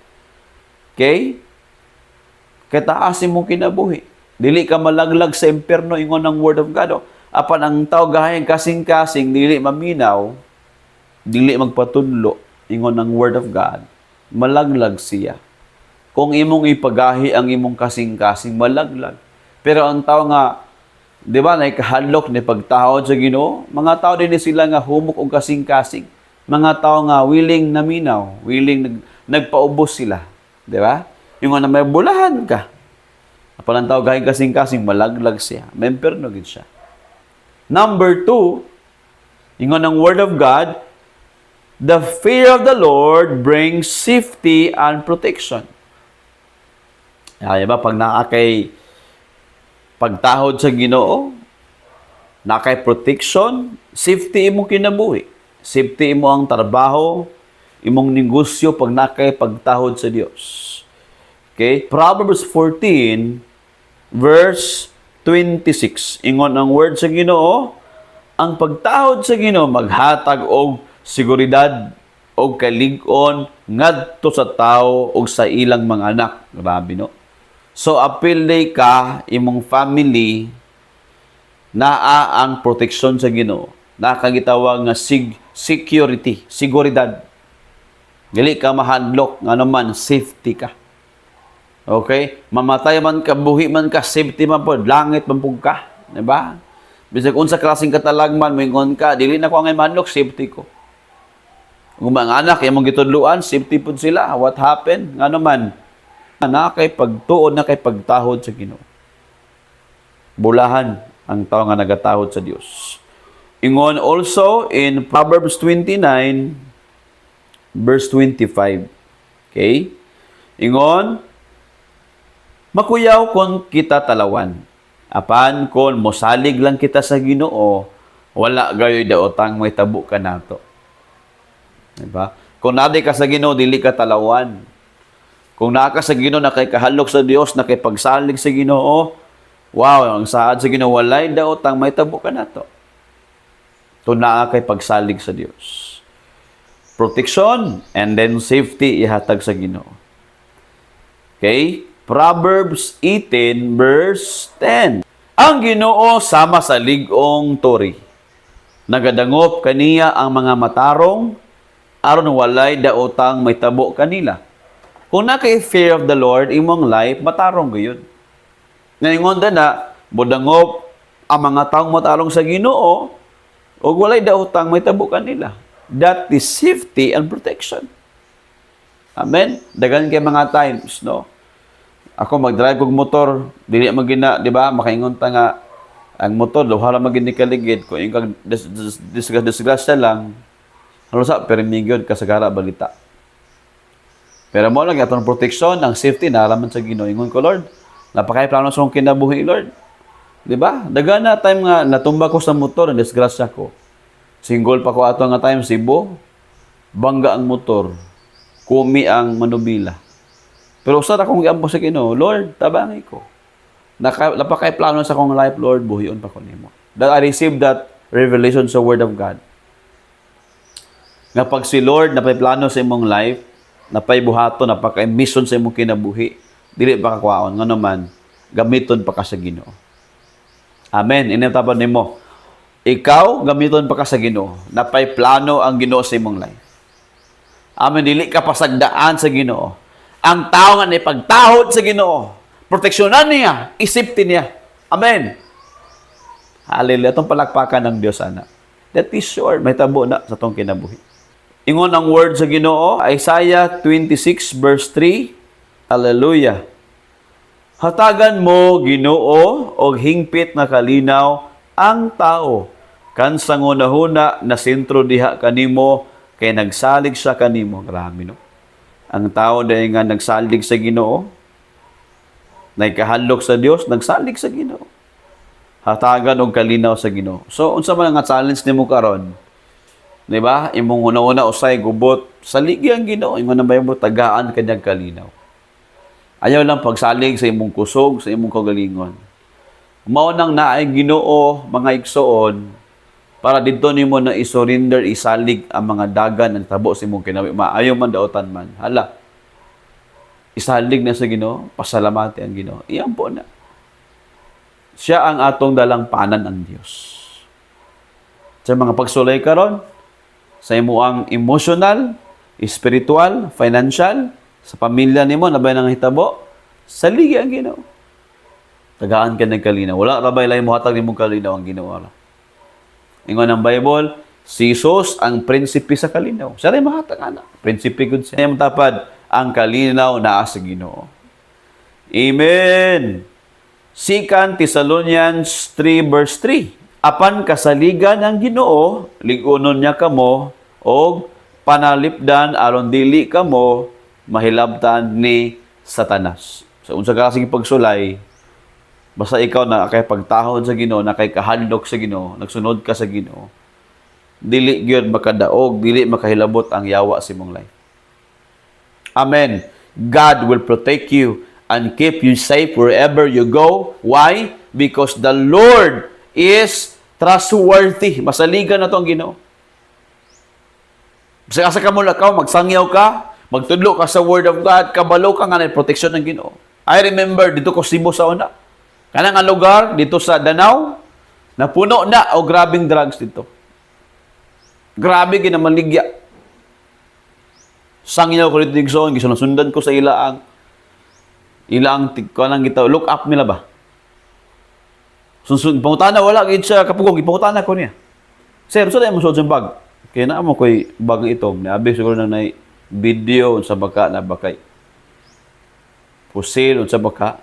Okay? Kataasin mo kinabuhi. Dili ka malaglag sa impyerno, ingon ang Word of God. Apan ang tao gahayang kasing-kasing, dili maminaw, dili magpatudlo, ingon ang Word of God, malaglag siya. Kung imong ipagahi ang imong kasing-kasing, malaglag. Pero ang tao nga, di ba, naikahadlok ni pagtahod sa Ginoo, mga tao din sila nga humok og kasing-kasing. Mga tao nga willing na minaw, willing nagpaubos sila. Di ba? Yung nga na may bulahan ka. Apan ang tao gahing kasing-kasing, malaglag siya. Memperno gid siya. Number 2, ingon ang Word of God, the fear of the Lord brings safety and protection. Ay ba pag nakakay pagtahod sa Ginoo, nakay protection, safety imong kinabuhi. Safety imo ang trabaho, imong negosyo pag nakay pagtahod sa Dios. Okay? Proverbs 14 verse 26. Ingon ang word sa Ginoo, ang pagtahod sa Ginoo maghatag og seguridad og kalig-on ngadto sa tawo og sa ilang mga anak. Grabe no. So apil day ka imong family naa ang proteksyon sa Ginoo. Nakagitawag nga security, seguridad. Dili ka mahadlok nga naman safety ka. Okay? Mamatay man ka, buhi man ka, safety man po, langit man po ka. Diba? Bisag unsa klaseng katalagman, moingon ka, dili na ko ang manlok, safety ko. Kung mga anak, yung mga gitudluan, safety po sila. What happened? Nga naman, na kay pagtuon, na kay pagtahod sa Ginoo. Bulahan ang tao nga nagatahod sa Dios. Ingon also in Proverbs 29, verse 25. Okay? Ingon, makuyaw kon kita talawan. Apan kon mosalig lang kita sa Ginoo, wala gayoy daotang may tabo ka nato. Diba? Kung naday ka sa Ginoo, dili ka talawan. Kung naa ka sa Ginoo, nakay kahalok sa Dios, nakay pagsalig sa Ginoo, wow, ang saad sa Ginoo, walay daotang may tabo ka nato. To naa kay pagsalig sa Dios. Protection and then safety ihatag sa Ginoo. Okay? Proverbs 18 verse 10. Ang Ginoo sama sa lig-ong tori. Nagadangop kaniya ang mga matarong aron walay daotang may tabo kanila. Kung na kay fear of the Lord imong life, matarong gyud. Ngayon na bodangop ang mga taong matarong sa Ginoo ug walay daotang may tabo kanila. That is safety and protection. Amen. Dagan kay mga times, no? Ako mag-drive kog motor, dili magina, di ba? Makaingon ta nga ang motor duha ra magini kaligid ko ingkag disgrasya lang. Ano sa permingyod kasagara balita. Pero mo lang atong protection, ang safety naraman sa Ginoo. Ingon ko, Lord, napakay plano sa akong kinabuhi, Lord. Di ba? Daga na time nga natumba ko sa motor, disgrasya ko. Single pa ko ato nga time Cebu, bangga ang motor, kumi ang manubila. Pero sa akong giampo sa Ginoo, Lord, tabangi ko. Napakay plano sa akong life, Lord, buhion pa ko nimo. That I received that revelation sa Word of God. Nga pag si Lord napay plano sa imong life, napay buhaton, napakay mission sa imong kinabuhi, dili pa kakwaon, nga naman, gamiton pa ka sa Ginoo. Amen. Initapan nimo. Ikaw, gamiton pa ka sa Ginoo. Napay plano ang Ginoo sa imong life. Amen. Dili ka pasagdaan sa Ginoo. Ang tao nga ni pagtahod sa Ginoo, proteksyonan niya, isipti niya. Amen. Hallelujah. Itong palakpakan ng Diyos, ana. That is sure. May tabo na sa itong kinabuhi. Ingon ang word sa Ginoo, Isaiah 26 verse 3. Hallelujah. Hatagan mo, Ginoo, og hingpit na kalinaw ang tao. Kan sa ngunahuna na sentro diha kanimo, kay nagsalig siya kanimo. Grabe, no? Ang tao dahil nga nagsalig sa Ginoo, nagkahadlok sa Dios, nagsalig sa Ginoo. Hatagan og kalinaw sa Ginoo. So, unsa man nga challenge nimo karon? Di ba? Imong una-una usay gubot, saligi ang Ginoo, ingon na ba mo tagaan kanyang kalinaw. Ayaw lang pagsalig sa imong kusog, sa imong kagalingon. Mao nang naay Ginoo, mga igsoon, para dito nimo na isurrender, isalig ang mga dagan ang tabo sa imong kinabuhi. Maayo man daotan man. Hala. Isalig na sa Ginoo, pasalamati ang Ginoo. Iyan po na. Siya ang atong dalang panan ang Dios. Sa mga pagsulay karon, sa imuang emotional, spiritual, financial, sa pamilya nimo na ba nang hitabo, saligi ang Ginoo. Tagaan ka ng kalinaw. Wala rabay lay mo hatag nimong kalinaw ang Ginoo. Ingon ang Bible, si Jesus ang prinsipe sa kalinaw. Siya rin mahatag ana. Prinsipe gud siya. Tapad ang kalinaw naa sa Ginoo. Amen. 2 Thessalonians 3 verse 3. Apan kasaligan ng Ginoo, ligunon niya kamo, og panalipdan aron dili kamo mahilabtan ni Satanas. So, unsa ka kasing pagsulay, basta ikaw na kay pagtahod sa Ginoo, na kay kahadlok sa Ginoo, nagsunod ka sa Ginoo, dili gyud makadaog, dili makahilabot ang yawa sa imong life. Amen. God will protect you and keep you safe wherever you go. Why? Because the Lord is trustworthy. Masaligan na to ang Ginoo. Basta ka mo lakaw, magsangyaw ka, magtudlo ka sa Word of God, kabalo ka nga na protection ng Ginoo. I remember, dito ko Cebu sa una. Kanang ang lugar, dito sa Danau, napuno na o grabing drugs dito. Grabe, ginamaligya. Sangyaw ko dito digsoon, gisundan ko sa ilaang kanang gitaw, look up nila ba? Sunsun, pangutana, wala, gid siya kapugong, ipangutana ko niya. Sir, saan tayo mo sa bag? Kaya na mo ko'y bag itong, nabi siguro na video sa baka na bakay. Pusil sa baka.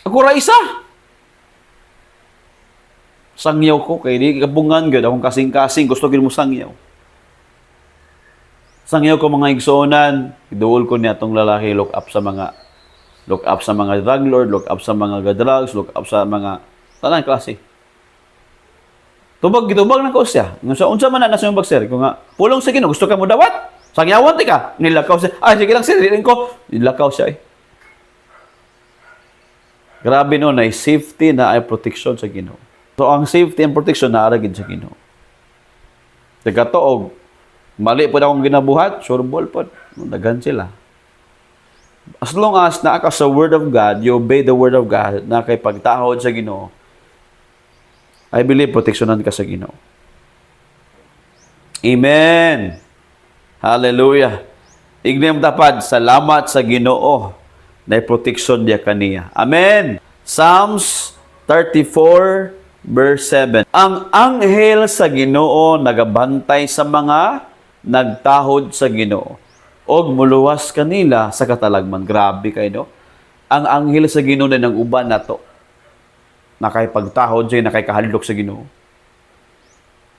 Ako ra isa. Sangyaw ko, kay di kabungan gud akong kasing-kasing, gusto gid mo sangyaw. Sangyaw ko mga igsoonan, iduol ko niya tong lalaki, look up sa mga drug lord, look up sa mga drugs, look up sa mga tanan klase. Tubag na ko siya. Unsa man na nasa yung sir, ko nga pulong sa Ginoo, gusto ka mo dawat? Sangyawan ti ka. Nilakaw siya. Ay sige lang sir, dilin ko. Nilakaw siya. Grabe no, na safety na ay protection sa Ginoo. So ang safety and protection na aragid sa Ginoo. Tagatuog, mali po na akong ginabuhat, sureball po. Dagan sila. As long as naa ka sa Word of God, you obey the Word of God, na kay pagtahod sa Ginoo, I believe proteksyonan ka sa Ginoo. Amen. Hallelujah. Ignem tapad, salamat sa Ginoo na proteksyon diya kaniya. Amen. Psalms 34 verse 7. Ang anghel sa Ginoo nagabantay sa mga nagtahod sa Ginoo, og muluwas kanila sa katalagman. Grabe kayo, no? Ang anghel sa Ginoo na nang uban nato, nakaypagtahod siya, nakaykahalok sa Ginoo.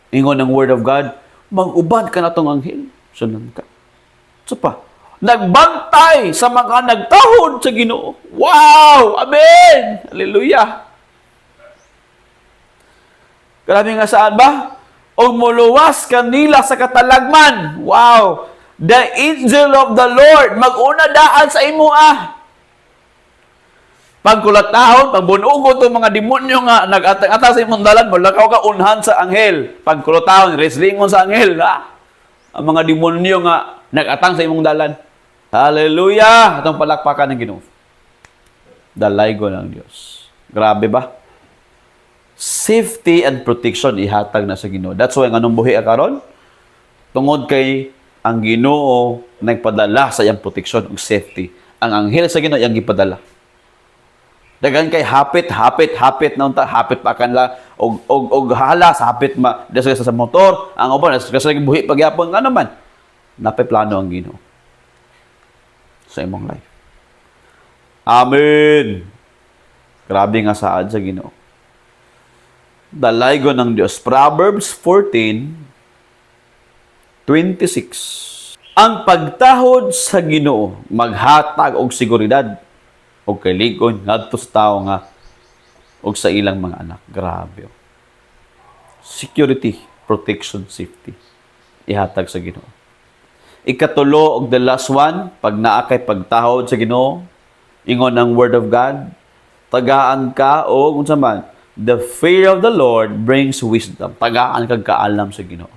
Ingon ng Word of God, mag-uban ka na tong anghel. Sunan ka. So pa, nagbantay sa mga nagtahod sa Ginoo. Wow! Amen! Hallelujah! Grabe nga saan ba? O muluwas kanila sa katalagman. Wow! The angel of the Lord, mag-una daan sa imo Pagkulatahon, pagbunugo itong mga demonyo nga nag-atang sa imong dalan, malakaw ka unhan sa anghel. Pagkulatahon, wrestlingon sa anghel. Ang mga demonyo nga nag-atang sa imong dalan. Hallelujah! Itong palakpakan ng Ginoo. Dalaygo ng Diyos. Grabe ba? Safety and protection ihatag na sa Ginoo. That's why anong buhi karon? Tungod kay ang Ginoo nagpadala sa iyang protection ug safety. Ang anghel sa Ginoo iyang gipadala. Dagan kay hapit na unta, hapit pa kanla og halas hapit ma desa sa motor, ang uban kasi buhi pagyapon nga naman. Napay plano ang Ginoo sa imong life. Amen. Grabe nga saad sa Ginoo. Dalaygon ng Dios. Proverbs 14:26. Ang pagtahod sa Ginoo maghatag og seguridad og kaligon ngadto sa tawo nga og sa ilang mga anak. Grabe. Security, protection, safety. Ihatag sa Ginoo. Ikatulo og the last one, pag naa kay pagtahod sa Ginoo, ingon ang word of God, tagaan ka o unsa man, the fear of the Lord brings wisdom. Tagaan kag kaalam sa Ginoo.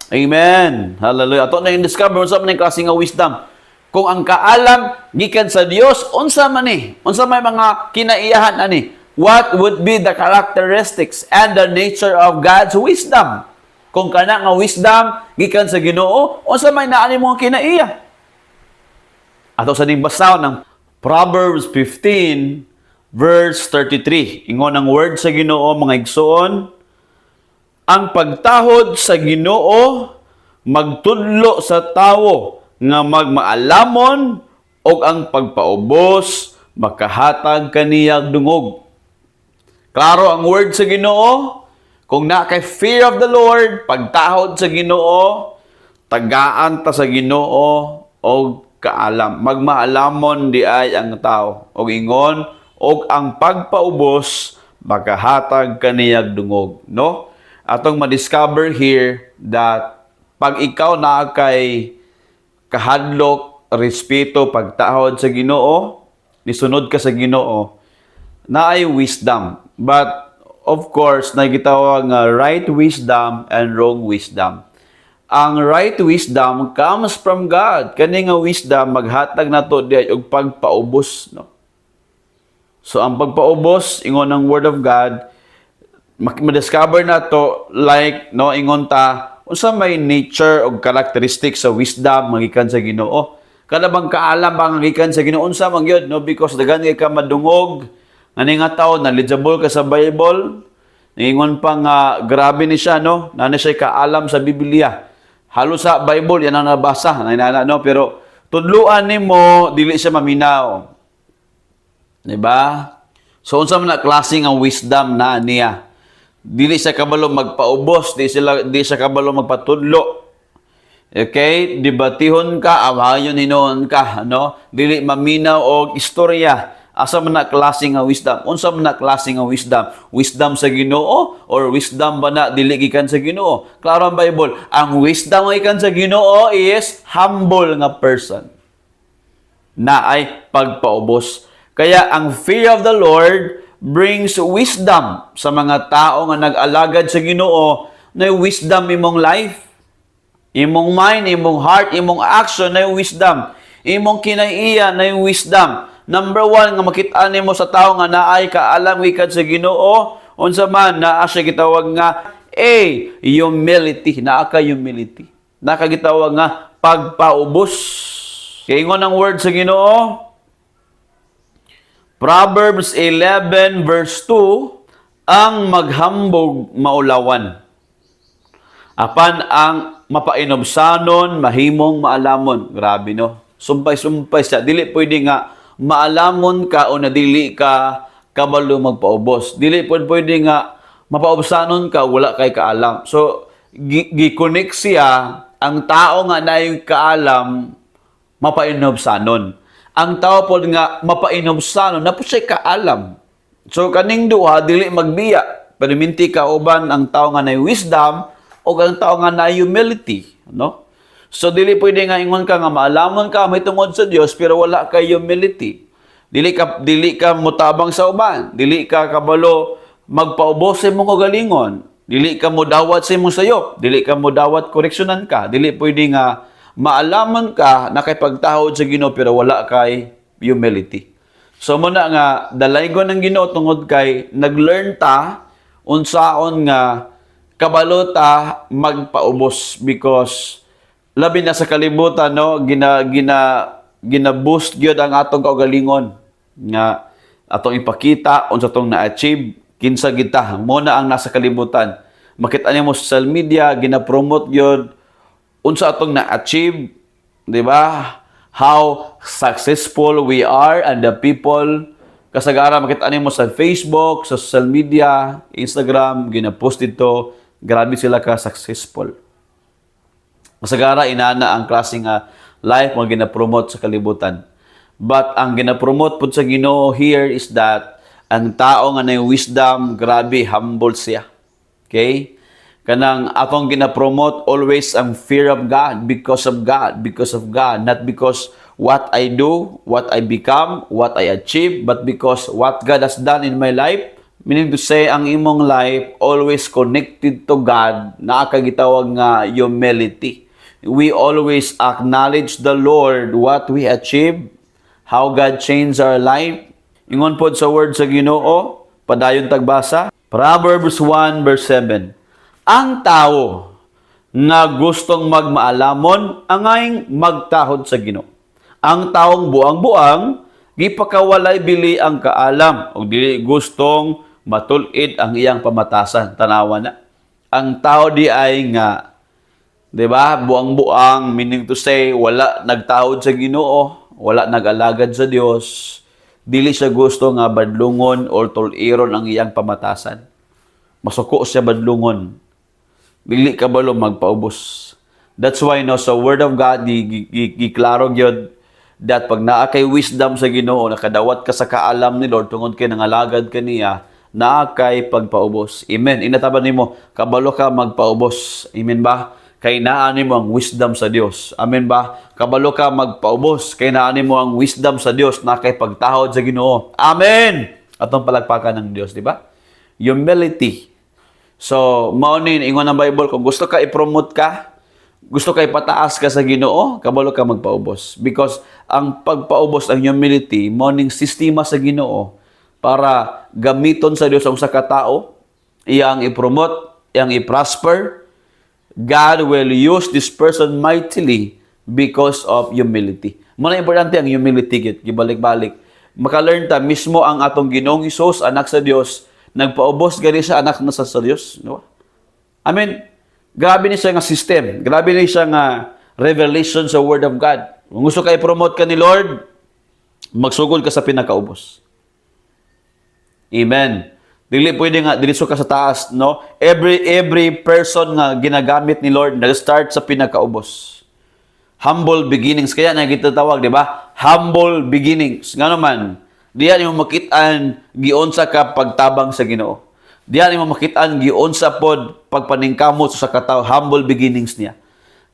Amen. Hallelujah. Ato na yung discover unsa man ang klase nga wisdom. Kung ang kaalam gikan sa Dios, unsa man ni? Unsa may mga kinaiyahan ani? What would be the characteristics and the nature of God's wisdom? Kung kana nga wisdom gikan sa Ginoo, unsa may naani mo kinaiya? Ato sa ning basaw ng Proverbs 15 verse 33. Ingon ang word sa Ginoo mga igsoon, ang pagtahod sa Ginoo magtudlo sa tawo nga magmaalamon og ang pagpaubos makahatag kaniyang dungog. Klaro ang word sa Ginoo, kung na kay fear of the Lord, pagtahod sa Ginoo, tagaan ta sa Ginoo og kaalam. Magmaalamon di ay ang tao. Og ingon, og ang pagpaubos makahatag kaniyang dungog, no? Atong ma-discover here that pag ikaw na kay kahadlok, respeto, pagtahod sa Ginoo, nisunod ka sa Ginoo, naay wisdom. But of course, nagitawag nga right wisdom and wrong wisdom. Ang right wisdom comes from God. Kani nga wisdom maghatag nato diay og pagpaubos, no? So ang pagpaubos ingon ng word of God, ma-discover nato like no ingon ta unsa may nature o characteristics sa wisdom magikan sa Ginoo. Kada bang kaalam bang magikan sa Ginoo unsa man gyud, no? Because daghan kay ka madungog ani nga tawo knowledgeable ka sa Bible. Ingon pa nga grabe ni siya, no? Nana siya kaalam sa Biblia. Halos sa Bible yan ang nabasa, no? Pero tudluan nimo dili siya maminaw. Diba? So unsa man na klase nga wisdom na niya? Dili siya kabalo magpaubos, di siya kabalo magpatudlo. Okay? Debatihon ka, awayon hinoon ka, no? Dili maminaw og istorya. Asa man na klase nga wisdom? Unsa man na klase nga wisdom? Wisdom sa Ginoo or wisdom ba na dili gikan sa Ginoo? Klaro ang Bible, ang wisdom nga gikan sa Ginoo is humble nga person. Na ay pagpaubos. Kaya ang fear of the Lord brings wisdom sa mga tao nga nag-alagad sa Ginoo. Na wisdom imong life, imong mind, imong heart, imong action na wisdom. Imong kinaiya na wisdom. Number one, nga makita nimo sa tao nga naay kaalam gikan sa Ginoo, unsa man naa siya gitawag nga humility, naa ka humility. Naa ka gitawag nga pagpaubos. Kay ingon ang word sa Ginoo, Proverbs 11 verse 2, ang maghambog maulawan. Apan ang mapainobsanon mahimong maalamon. Grabe, no? Sumpay-sumpay siya. Dili pwede nga maalamon ka o nadili ka kabalo magpaubos. Dili pwede nga mapaubsanon ka wala kay kaalam. So gi-connect siya ang tao nga naay kaalam mapainobsanon. Ang tao pod nga mapainobsanon na po siya kaalam. So kaning duha dili magbiya. Paniminti ka uban ang tao nga naay wisdom o ang tao nga naay humility, no? So, dili pwede nga ingon ka nga maalamon ka, may tungod sa Dios pero wala kay humility. Dili ka mutabang sa uban. Dili ka kabalo magpaubos sa imong kagalingon. Dili ka mo dawat sa imong sayop. Dili ka mo dawat koreksyonan ka. Dili pwede nga maalaman ka na kay pagtahod sa Ginoo pero wala kay humility. So, muna nga dalaygon ng Ginoo tungod kay naglearn ta unsaon nga kabalo ta magpaubos because labi na sa kalibutan, no, gina-boost gyud ang atong kaugalingon. nga atong ipakita unsa tong na-achieve kinsa kita mo na ang nasa kalibutan. Makita nimo sa social media gina-promote gyud unsa atong na-achieve, di ba? How successful we are and the people. Kasagara makita nimo sa Facebook, sa social media, Instagram, gina-post dito, grabe sila ka successful. Kasagara inana ang klaseng life mo gina-promote sa kalibutan. But ang gina-promote pud sa Ginoo here is that ang tao nga nay wisdom, grabe humble siya. Okay? Kanang atong gina-promote always ang fear of God, because of God, not because what I do, what I become, what I achieve, but because what God has done in my life. Meaning to say, ang imong life always connected to God, naa ka gitawag nga humility. We always acknowledge the Lord, what we achieve, how God changed our life. Ingon pod sa word sa Ginoo, padayon tagbasa. Proverbs 1 verse 7. Ang tao nga gustong magmaalamon, angay magtahod sa Ginoo. Ang taong buang-buang, gipakawalay bili ang kaalam, o dili gustong matulid ang iyang pamatasan. Tanawa na. Ang tao di ay nga, di ba, buang-buang, meaning to say, wala nagtahod sa Ginoo, wala nag-alagad sa Dios, dili siya gusto nga badlungon or tuliron ang iyang pamatasan. Masuko siya badlungon. Dili ka balo magpaubos. That's why no, sa Word of God, giklaro gyud that pag naa kay wisdom sa Ginoo, nakadawat ka sa kaalam ni Lord, tungod kay nangalagad kaniya, naa kay pagpaubos. Amen. Inataban nimo, kabalo ka magpaubos. Amen ba? Kay naa nimo ang wisdom sa Dios. Amen ba? Kabalo ka magpaubos. Kay naa nimo ang wisdom sa Dios, na kay pagtahod sa Ginoo. Amen. Atong palagpakan ng Dios, di ba? Humility. So, maunin, ingon ang Bible, kung gusto ka i-promote ka, gusto ka ipataas ka sa Ginoo, kabalo ka magpaubos. Because ang pagpaubos, ang humility, mauning sistema sa Ginoo para gamiton sa Dios ang sa katao, iyang i-promote, iyang i-prosper. God will use this person mightily because of humility. Muna importante ang humility, gibalik-balik. Maka-learn ta mismo ang atong Ginoong Hesus, anak sa Dios, nagpaubos gani sa anak na sa Diyos. No? I mean, grabe ni siya nga system. Grabe ni siya nga revelation sa Word of God. Kung gusto ka i-promote ka ni Lord, magsugod ka sa pinakaubos. Amen. Dili pwede nga diretso ka sa taas, no? Every person nga ginagamit ni Lord nag-start sa pinakaubos. Humble beginnings kaya na gitatawag, di ba? Humble beginnings. Nga naman, diyan yung makitaan giunsa ka pagtabang sa Ginoo. Diyan yung makitaan giunsa pod pagpaningkamot sa katao, humble beginnings niya.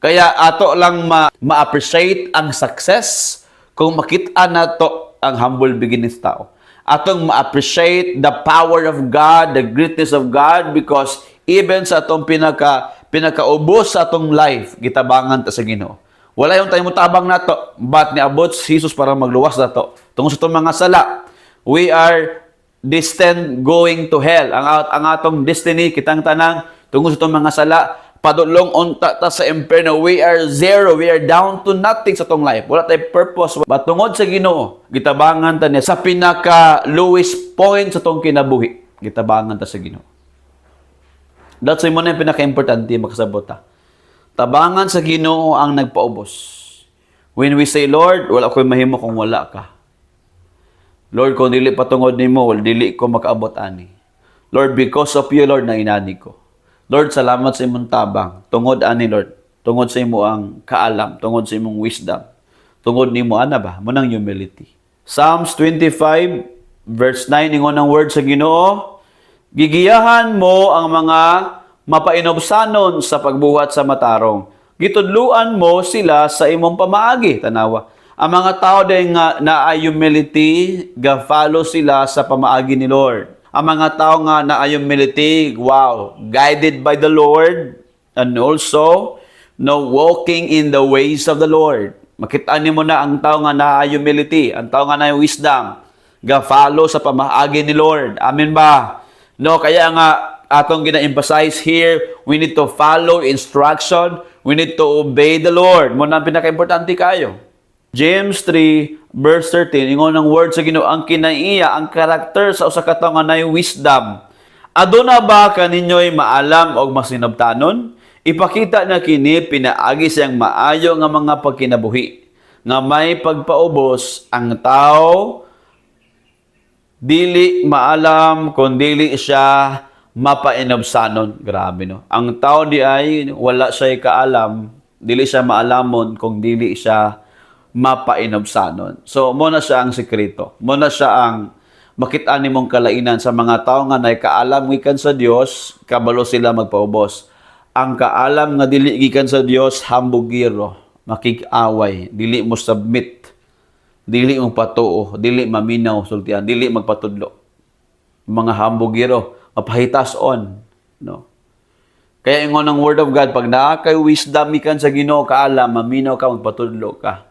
Kaya ato lang ma-appreciate ang success kung makitaan nato ang humble beginnings tao. Atong ma-appreciate the power of God, the greatness of God, because even sa atong pinakaubos sa atong life, gitabangan ta sa Ginoo. Wala yung tayo mutabang nato, but niabot si Jesus para magluwas nato. Tungod sa itong mga sala, we are destined going to hell. Ang atong destiny, kitang tanang, tungod sa itong mga sala, padulong unta ta sa impyerno. We are zero, we are down to nothing sa itong life. Wala tayong purpose. But tungod sa Ginoo, gitabangan ta niya sa pinaka-lowest point sa itong kinabuhi. Gitabangan ta sa Ginoo. That's why mo na yung pinaka-importante, makasabot ta. Tabangan sa Ginoo ang nagpaubos. When we say, Lord, wala ko'y mahimo kung wala ka. Lord, kung dili patungod nimo, dili ko makaabot ani. Lord, because of you, Lord, na inani ko. Lord, salamat sa imong tabang. Tungod ani, Lord. Tungod sa imo ang kaalam. Tungod sa imong wisdom. Tungod nimo ana ba? Munang humility. Psalms 25, verse 9, ingon ang word sa Ginoo, gigiyahan mo ang mga mapainobsanon sa pagbuhat sa matarong. Gitudluan mo sila sa imong pamaagi. Tanawa. Ang mga tao din nga na humility, ga-follow sila sa pamaagi ni Lord. Ang mga tao nga na humility, wow, guided by the Lord, and also, no, walking in the ways of the Lord. Makita niyo mo na ang tao nga na humility, ang tao nga na wisdom, ga-follow sa pamaagi ni Lord. Amen ba? No, kaya nga, atong gina-emphasize here, we need to follow instruction, we need to obey the Lord. Muna ang pinaka-importante kayo. James 3 verse 13 ingon ang word sa Ginoo, ang kinaiya, ang karakter sa usa ka tawo nga nay wisdom. Aduna ba kaninyo'y maalam og masinabtanon? Ipakita na kini pinaagi siyang maayo nga mga pagkinabuhi nga may pagpaubos ang tao dili maalam kung dili siya mapainobsanon. Grabe no. Ang tao di ay wala siya kaalam, dili siya maalamon kung dili siya mapainobsanon. So, mo na siya ang sekreto. Mo na siya ang makita ni mong kalainan sa mga tao nga nay kaalam gikan sa Dios, kabalo sila magpaubos. Ang kaalam nga dili gikan sa Dios, hambugiro, makik-away, dili mo submit, dili mo patuo, dili maminaw sultian, dili magpatudlo. Mga hambugiro, mapahitas-on, no? Kaya ingon ang word of God, pag naa kay wisdom ikan sa Ginoo, kaalam, maminaw ka, magpatudlo ka.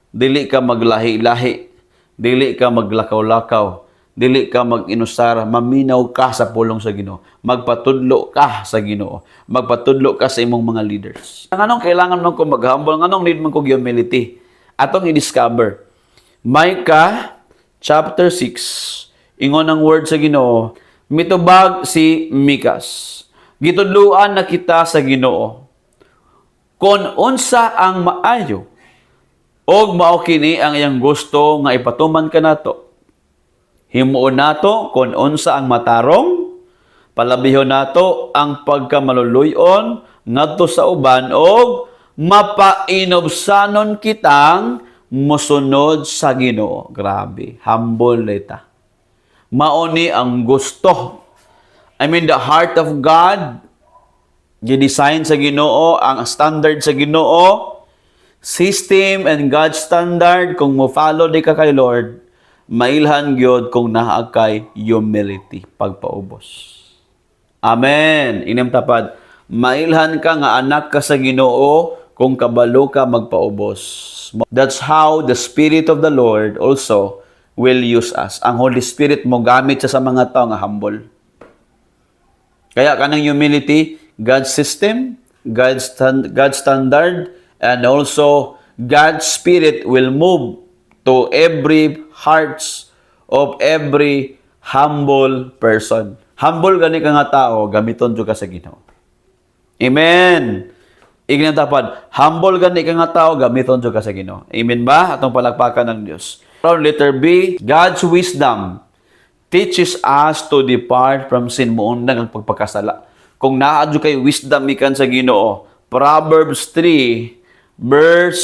Dili ka maglahi-lahi, dili ka maglakaw-lakaw, dili ka mag-inusara, maminaw ka sa pulong sa Ginoo, magpatudlo ka sa Ginoo, magpatudlo ka sa imong mga leaders. Ang anong kailangan man ko mag-humble, ang anong need man ko humility, atong i-discover. Micah chapter 6, ingon ang word sa Ginoo, mitubag si Mikas. Gitudluan na kita sa Ginoo. Kon unsa ang maayo, og mao kini ang iyang gusto nga ipatuman kanato. Himuon nato kon unsa ang matarong, palabihon nato ang pagkamaluluyon ngadto sa uban og mapainobsanon kitang mosunod sa Ginoo. Grabe, humble leta. Mauni ang gusto. I mean the heart of God. Gi-design sa Ginoo ang standard sa Ginoo. System and God's standard, kung mo follow di ka kay Lord, mailhan gyud kung naa kay humility, pagpaubos. Amen. Inim tapad, mailhan ka nga anak ka sa Ginoo kung kabalo ka magpaubos. That's how the Spirit of the Lord also will use us. Ang Holy Spirit mo gamit sa mga tao nga humble. Kaya kanang humility, God's system, God's standard, and also God's Spirit will move to every hearts of every humble person. Humble gani ka nga tao, gamiton jud ka sa Ginoo. Amen. Ignan tapad, humble gani ka nga tao, gamiton jud ka sa Ginoo. Amen ba? Atong palakpakan ng Dios. Letter B, God's wisdom teaches us to depart from sin. Muundang ang pagpakasala. Kung naa jud kay wisdom ikan sa Ginoo, Proverbs 3 verse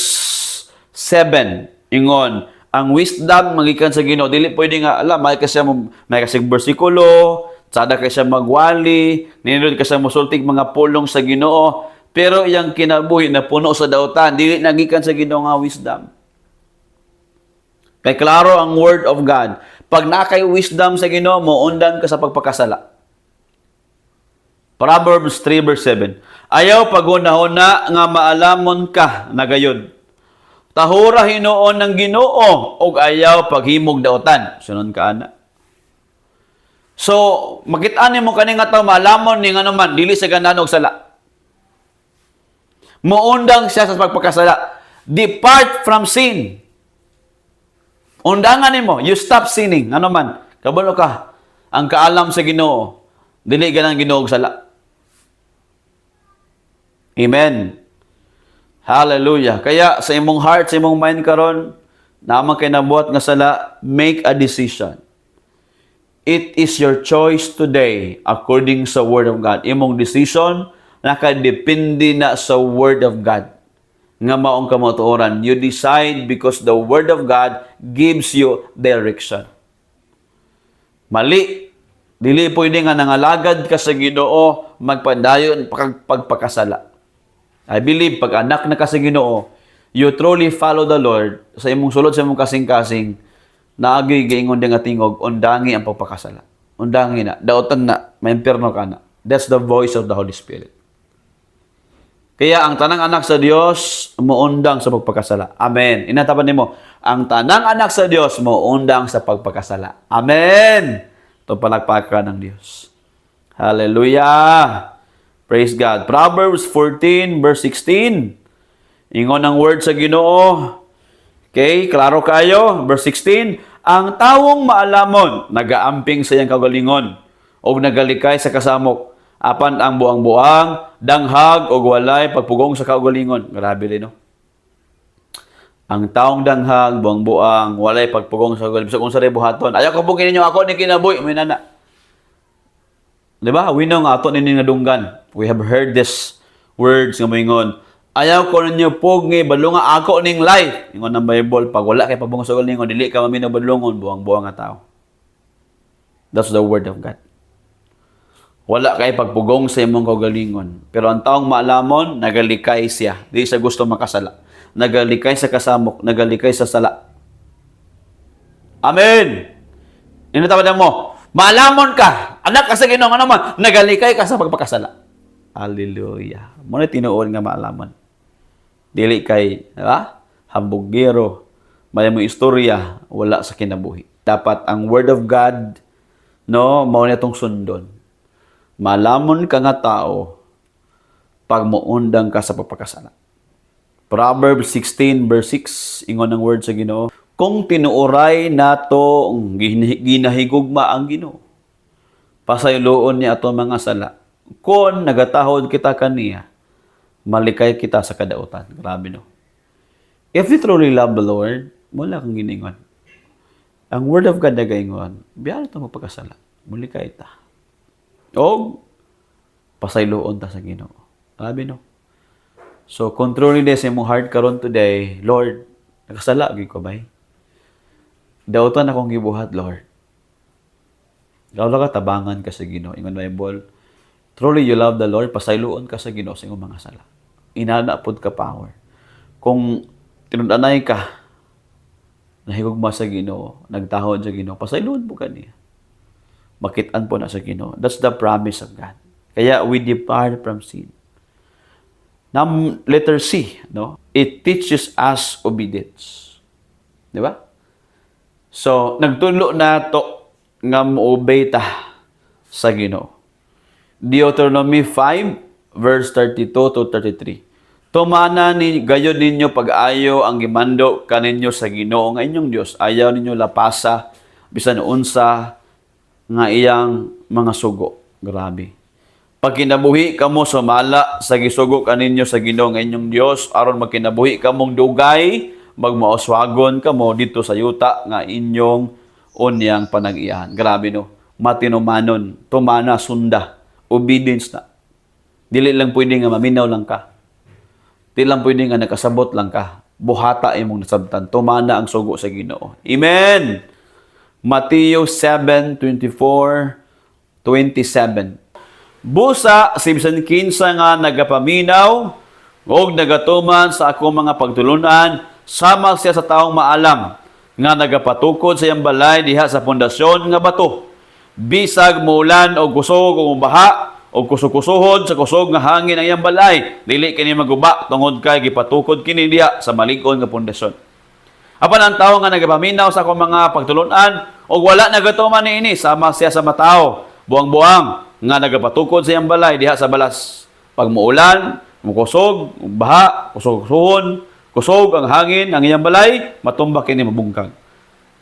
7, ingon, ang wisdom magikan sa Ginoo, dili pwede nga, may kasi bersikulo, sada ka siya magwali, ninunod ka siya musultig mga pulong sa Ginoo, pero iyang kinabuhi na puno sa dautan, dili nagikan sa Ginoo nga wisdom. Kay klaro ang word of God, pag nakay wisdom sa Ginoo mo, undan ka sa pagpakasala. Proverbs 3 verse 7. Ayaw pagunahuna nga maalamon ka na gayon. Tahura hinuon ng Ginoo og ayaw paghimog daotan. Sunon ka ana. So, makit-ani mo kani nga tawo maalamon ni ngano man dili sa ganahan og sala. Muundang siya sa pagpakasala. Depart from sin. Undangan nimo, you stop sinning. Ano man, kabalo ka. Ang kaalam sa Ginoo, dili ganang Ginoo og sala. Amen. Hallelujah. Kaya sa imong heart, sa imong mind karon, naman kay nabuhat nga sala, make a decision. It is your choice today according sa Word of God. Imong decision nakadepende na sa Word of God. Nga maong kamatuoran. You decide because the Word of God gives you direction. Mali. Dili pwede nga nangalagad ka sa Ginoo, magpadayon pagpakasala. I believe, pag anak na ka sa Ginoo, you truly follow the Lord, sa imong sulod sa imong kasing-kasing, naagay gaingon din nga tingog, undangi ang pagpakasala. Undangi na, daotan na, may impyerno ka na. That's the voice of the Holy Spirit. Kaya ang tanang anak sa Dios, muundang sa pagpakasala. Amen. Inatapan nimo, ang tanang anak sa Dios, muundang sa pagpakasala. Amen. Ito palakpakan ng Dios. Hallelujah. Praise God. Proverbs 14 verse 16. Ingon ang word sa Ginoo, Okay, klaro kayo. Verse 16, ang tawong maalamon, nagaamping sa iyang kagalingon, o nagalikay sa kasamok, apan ang buang-buang, danghag, o walay, pagpugong sa kagalingon. Grabe rin, no? Ang taong danghag, buang-buang, walay, pagpugong sa kagalingon. So, kung sa buhaton, ayaw kabugin ninyo ako ni kinabuhi, may nana. Diba? We know nga ato ninyo nga dunggan. We have heard this words nga moingon. Ayaw ko ninyo pogi balunga ako ning life. Ingon ng Bible, pag wala kay pabungos sa ningon, dili ka maminaw balungon, buang-buang nga tao. That's the word of God. Wala kay pagpugong sa imong kaugalingon. Pero ang taong maalamon, nagalikay siya. Di siya gusto makasala. Nagalikay sa kasamok, nagalikay sa sala. Amen! Inatawad mo, maalamon ka, anak ka sa Ginoo, ano man, nagalikay ka sa pagpakasala. Hallelujah. Muna tinuon nga maalamon. Dili kay, diba? Hambugero, may mo istorya, wala sa kinabuhi. Dapat ang word of God, no, mao na itong sundon. Malamon ka nga tao, pag muundang ka sa pagpakasala. Proverbs 16 verse 6, ingon ang word sa Ginoo. Kung tinuoray nato ginahigugma ang Ginoo, pasayloon niya ato mga sala. Kung nagatahod kita kaniya, malikay kita sa kadautan. Grabe, no? If you truly love the Lord, wala kang giningon. Ang word of God na gaingon, biyara ito magpagkasala. Malikay ta. O, pasayloon ta sa Ginoo. Grabe, no? So, controlling this imong heart karon today, Lord, nakasala, gid ko ba? Dautan akong gibuhat, Lord. Gawla ka, tabangan ka sa Ginoo. Ingon Bible, truly you love the Lord, pasayloon ka sa Ginoo sa imong mga sala. Inanapod ka power. Kung tinudanay ka, nahigugma sa Ginoo, nagtahod sa Ginoo, pasayloon mo ka niya. Makitaan po na sa Ginoo. That's the promise of God. Kaya we depart from sin. Now, letter C, no? It teaches us obedience. Di ba? So, nagtulo na to nga mo-obey ta sa Ginoo. Deuteronomy 5, verse 32 to 33. Tumana ni gayon ninyo pag-ayo ang gimando kaninyo sa Ginoo nga inyong Dios. Ayaw ninyo lapasa bisan unsa nga iyang mga sugo. Grabe. Pag kinabuhi kamo sumala sa gisugo kaninyo sa Ginoo nga inyong Dios, aron magkinabuhi kamong dugay, magmaoswagon kamo dito sa yuta nga inyong unyang panag-iyahan. Grabe, no? Matinumanon, tumana, sunda, obedience na. Dili lang pwede nga maminaw lang ka. Dili lang pwede nga nakasabot lang ka. Buhata imong nasabtan. Tumana ang sugo sa Ginoo. Amen! Matthew 7:24-27. Busa, sibsan kinsa nga nagapaminaw, o nagatuman sa akong mga pagtulunan, sama siya sa taong maalam, nga nagapatukod sa iyang balay diha sa pundasyon nga bato. Bisag muulan o kusog o baha, o kusog-kusuhod sa kusog nga hangin ang iyang balay, dili kini maguba tungod kay gipatukod kini diha sa malig-on nga pundasyon. Apan ang tawo nga nagapaminaw sa akong mga pagtulunan, o wala nagatuman niini, sama siya sa matao, buang-buang, nga nagapatukod sa iyang balay diha sa balas. Pag muulan, mukusog, baha, kusog-kusuhon, kusog ang hangin, ang iyang balay, matumbak kini mabungkag.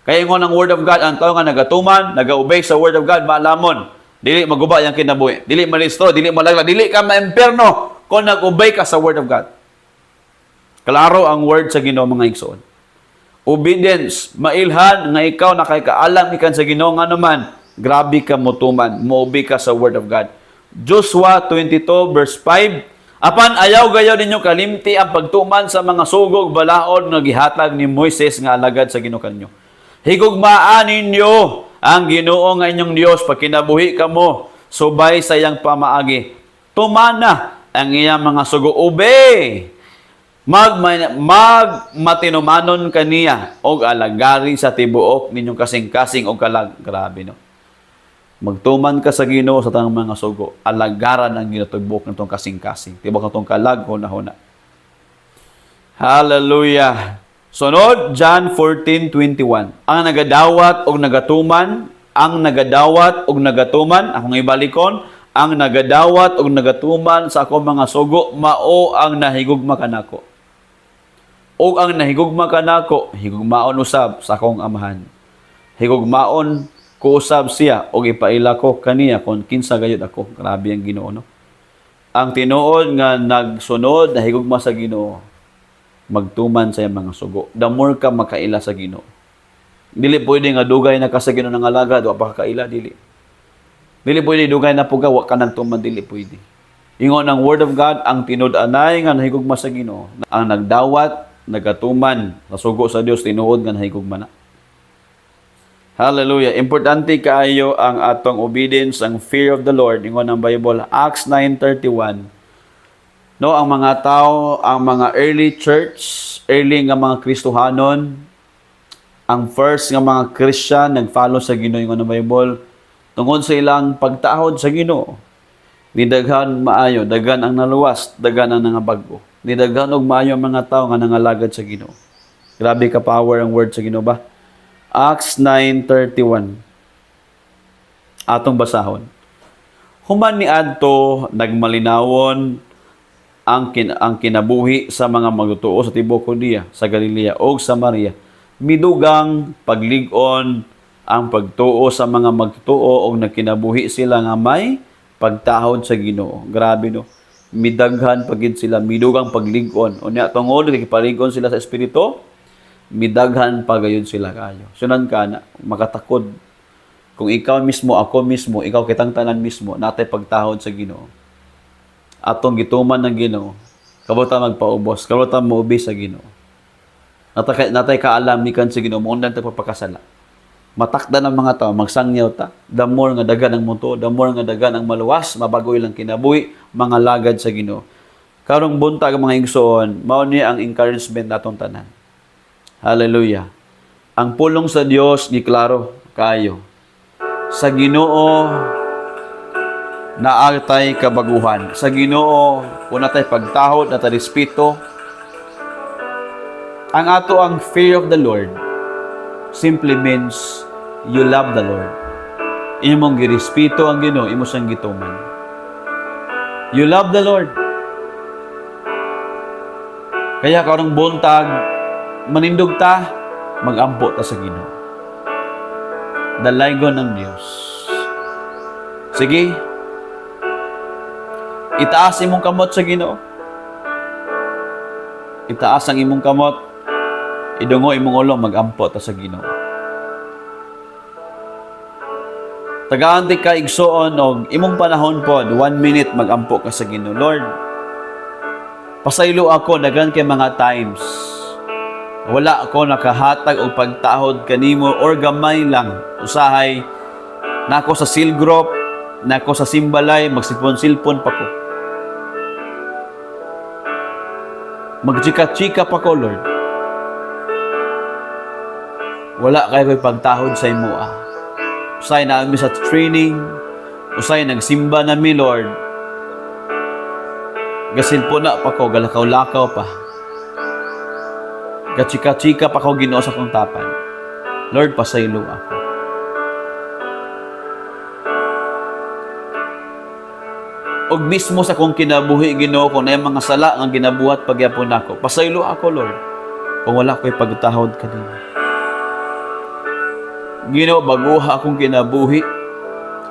Kaya ingon ang word of God, ang tao nga nagatuman, nag-obey sa word of God, maalamon, dili maguba yang kinabuhi, dili malistro, dili malagla, dili ka maimperno kung nag-obey ka sa word of God. Klaro ang word sa Ginoo mga igsoon. Obedience, mailhan nga ikaw nakakaalam ikan sa Ginoo nga naman, grabe ka motuman, mo-obey ka sa word of God. Joshua 22 verse 5, apan ayaw gayaw ninyo kalimti ang pagtuman sa mga sugog balaod nga gihatag ni Moises nga alagad sa Ginoo kanyo. Higugmaan ninyo ang Ginoo nga inyong Dios pag kinabuhi kamo subay sa iyang pamaagi. Tumana ang iyang mga sugo. Obey. Matinumanon kaniya og alagari sa tibuok ninyong kasing-kasing og kalag. Grabe, no? Magtuman ka sa Ginoo sa tanang mga sugo. Alagaran ang ginatubok ng tong kasing-kasing. Tibok ng tong kalag, huna-huna. Hallelujah. Sunod, John 14:21. Ang nagadawat og nagatuman, akong ibalikon, ang nagadawat og nagatuman sa akong mga sugo, mao ang nahigugma kanako. O ang nahigugma kanako, higugmaon usab sa akong amahan. Higugmaon ko usab siya o ipaila ko kaniya kung kinsa gayud ako. Grabe ang Ginoo, no? Ang tinuod nga nagsunod na higugma sa Ginoo, magtuman sa iyang mga sugo. The more ka makaila sa Ginoo. Dili pwede nga dugay na ka sa Ginoo nga alagad wa pa ka kaila, dili. Dili pwede dugay na puga wa ka nagtuman, dili pwede. Ingon ang Word of God, ang tinud-anay nga nahigugma sa Ginoo, ang nagdawat, nagatuman sa sugo sa Dios tinuod nga nahigugma na. Hallelujah. Importante kaayo ang atong obedience, ang fear of the Lord. Ingon ang Bible, Acts 9:31. No, ang mga tao, ang mga early church, early nga mga Kristohanon, ang first nga mga Christian nag-follow sa Ginoo, ingon ang Bible, tungod sa ilang pagtahod sa Ginoo. Nidaghan maayo, dagan ang naluwas, dagan ang nangabago. Nidaghan og maayo ang mga tao nga nangalagad sa Ginoo. Grabe ka power ang word sa Ginoo ba? Acts 9:31. Atong basahon. Human ni adto nagmalinawon ang kinabuhi sa mga magtutuo sa tibuok Judea, sa Galilea ug Samaria. Midugang paglig-on ang pagtuo sa mga magtutuo ug nagkinabuhi sila nga may pagtahod sa Ginoo. Grabe, no? Midaghan pagid sila, midugang paglig-on. Unya tungod kay palig-on sila sa espiritu, midaghan pagayod sila kayo. Sunan ka na, makatakod. Kung ikaw mismo, ako mismo, ikaw kitang tanan mismo, natay pagtahod sa Ginoo. Atong gituman ng Ginoo, kabuta magpaubos, kabuta muubi sa Ginoo. Natay kaalam ni kan sa Ginoo, muundan ta papakasala. Matakdan ang mga tao, magsangyaw ta. The more nga dagan ang muto, the more nga dagan ang maluwas, mabagoy lang kinabuhi, mga lagad sa Ginoo. Karong buntag mga igsoon, mao ni ang encouragement natong tanan. Hallelujah. Ang pulong sa Dios giklaro kayo. Sa Ginoo naatay kabaguhan. Sa Ginoo unatay pagtahod at respeto. Ang ato ang fear of the Lord simply means you love the Lord. Imong girespeto ang Ginoo, imo siyang gituman. You love the Lord. Kaya karong buntag manindog ta, mag-ampo ta sa Ginoo. Dalaygon ng Dios. Sige. Itaas imong kamot sa Ginoo. Itaas ang imong kamot. Idungo imong ulo, mag-ampo ta sa Ginoo. Tagaan ti ka igsoon og imong panahon pod 1 minute mag-ampo ka sa Ginoo. Lord, pasaylo ako dagan kay mga times wala ako nakahatag og pagtahod kanimo or gamay lang. Usahay nako sa seal group, nako sa simbalay, magsipon-silpon pa ko. Magchika-chika pa ko, Lord. Wala kayo ko'y pagtahod sa imo. Usay na kami sa training, usay nagsimba na mi, Lord. Gasilpon na pa ko, galakaw-lakaw pa. Gachika-chika pa ko Ginoo sa kong tapan. Lord, pasaylo ako. Og mismo sa kong kinabuhi, Ginoo, kung na mga sala ang ginabuhat pagyapon ako, pasaylo ako, Lord, kung wala ko'y pagtahod kanina. Ginoo, baguha akong kinabuhi,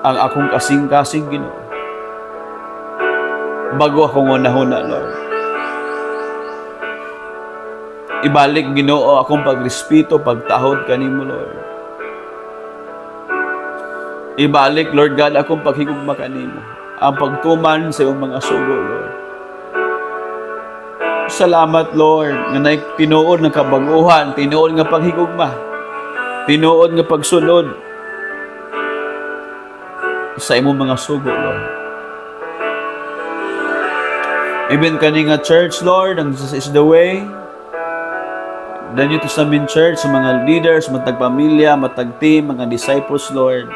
ang akong kasing-kasing, Ginoo. Bago akong una-huna, Lord. Ibalik, Ginoo, akong pagrespeto, pagtahod kanimo, Lord. Ibalik, Lord God, akong paghigugma kanimo. Ang pagtuman sa iyong mga sugo, Lord. Salamat, Lord, nga tinuod ng kabaguhan, tinuod nga paghigugma, tinuod nga pagsunod sa imong mga sugo, Lord. Even kani nga church, Lord, ang Jesus is the way, the New Testament church, mga leaders, matag pamilya, matag team, mga disciples, Lord.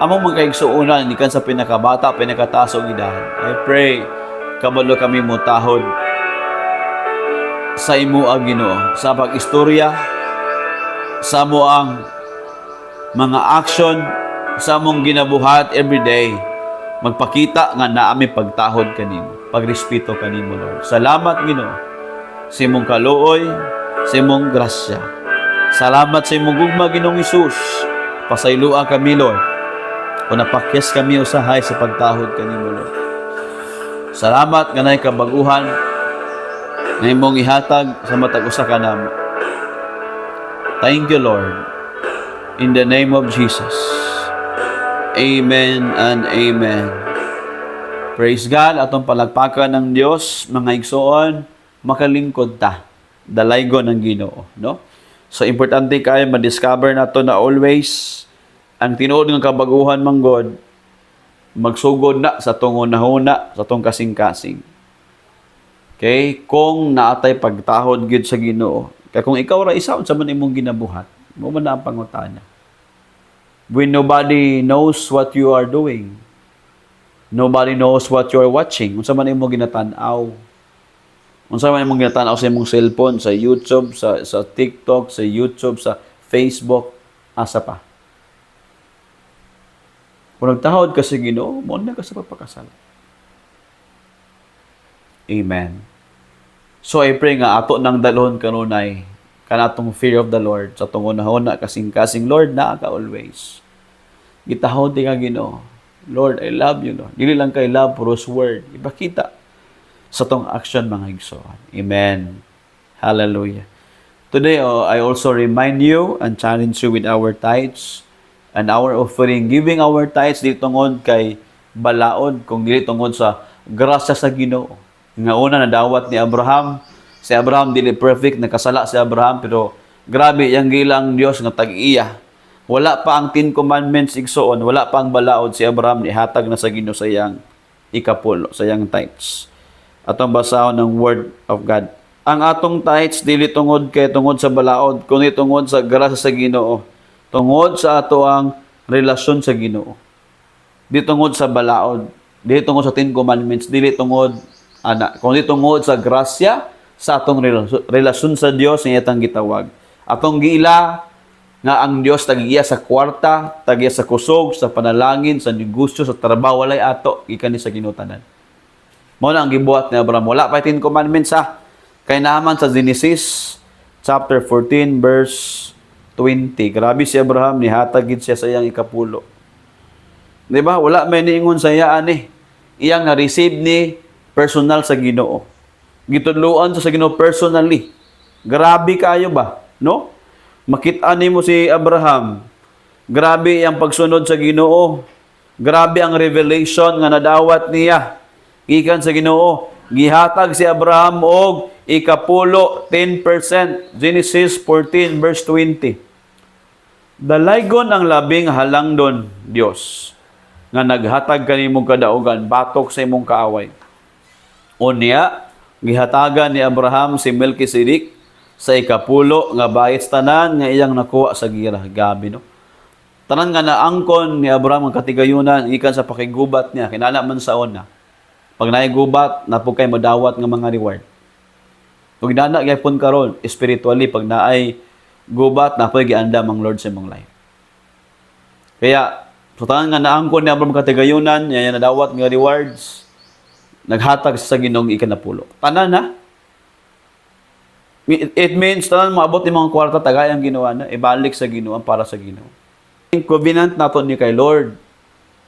Among mga kaigsuunan, ikan sa pinakabata, pinakataas o gidahan. I pray, kabalo kami mo tahod sa imo ang Ginoo, sa pag-istorya, sa mo ang mga action, sa mong ginabuhat everyday, magpakita nga naami pagtahod kanimo, pagrespeto kanimo, Lord. Salamat, Ginoo. sa imong kaluoy, sa imong grasya. Salamat sa imong gugma, Ginoong Hesus. Pasaylua kami, Lord. O napakyas kami usahay sa pagtahod kanimo, Lord. Salamat nga na'y kabaguhan na imong ihatag sa matag usa ka namo. Thank you, Lord. In the name of Jesus. Amen and amen. Praise God. Atong palagpakan ng Dios, mga igsoon, makalingkod ta. Dalaygon ng Ginoo, no? So importante kayo ma-discover nato na always ang tinuod nga kabaguhan man God magsugod na sa tong unahuna sa tong kasing-kasing. Okay? Kung naatay pagtahod gyud sa Ginoo, kaya kung ikaw ra isa unsa man imong ginabuhat, mo man na ang pangutana. When nobody knows what you are doing, nobody knows what you are watching, unsa man imong ginatan-aw. Unsa man imong ginatan-aw sa imong cellphone, sa YouTube, sa TikTok, sa YouTube, sa Facebook, asa pa. Kung nagtahod ka sa Ginoo, mo na ka sa pagpakasal. Amen. So I pray nga ato nang dalhon kanunay kanatong fear of the Lord sa tong unahuna kasing-kasing Lord na ka always. Gitahod ka Ginoo. Lord, I love you, Lord. Dili lang kay love, puros word. Ipakita sa tong action mga igsoon. Amen. Hallelujah. Today, I also remind you and challenge you with our tithes and our offering. Giving our tithes di tungod kay balaod, kung dili tungod sa grasya sa Ginoo. Nga una na dawat ni Abraham. Si Abraham dili perfect, nakasala si Abraham, pero grabe yang gilang Dios nga tag-iya. Wala pa ang 10 commandments igsoon, wala pa ang balaod, si Abraham nihatag na sa Ginoo sa iyang ikapulo, sa iyang tithes. Atong basahon ng Word of God. Ang atong tithes dili tungod kay tungod sa balaod, kundi tungod sa grasya sa Ginoo. Tungod sa ato ang relasyon sa Ginoo. Di tungod sa balaod, di tungod sa 10 commandments, dili tungod kundi tungod sa grasya sa atong relasyon sa Dios nga itang gitawag. Atong giila nga ang Dios tagiya sa kwarta, tagiya sa kusog, sa panalangin, sa negosyo, sa trabaho, walay ato gikan sa Ginoo tanan. Mao na ang gibuhat ni Abraham. Wala pa 10 commandments ha. Kay naman sa Genesis chapter 14 verse 20. Grabe si Abraham, nihatag gid siya sa iyang ikapulo. Di ba? Wala may niingon sa iya ani. Iyang na-receive ni personal sa Ginoo. Gitudloan sa Ginoo personally. Grabe kayo ba? No? Makita nimo si Abraham. Grabe ang pagsunod sa Ginoo. Grabe ang revelation nga nadawat niya. Gikan sa Ginoo, gihatag si Abraham og ikapulo 10%. Genesis 14 verse 20. Dalaygon ang labing halangdon, Dios, nga naghatag kanimong kadaugan batok sa imong kaaway. Unya, gihatagan ni Abraham si Melchizedek sa ikapulo nga bayit tanan nga iyang nakuha sa gira. Gabi, no? Tanan nga naangkon ni Abraham ang katigayunan ikan sa pakigubat niya, kinala man sa una. Pag naigubat, napog kay madawat nga mga reward. Pag nana gyapon karon spiritually, pag naay gubat, napog giandam ang Lord sa imong life. Kaya, so tanan nga naangkon ni Abraham katigayunan, niya nadawat nga rewards, naghatag sa Ginoong ikanapulo. Tanan na. It means tanan maabot ni mga kwarta tagayang ginawa na, ibalik sa Ginoo para sa Ginoo. Yung covenant naton ni kay Lord,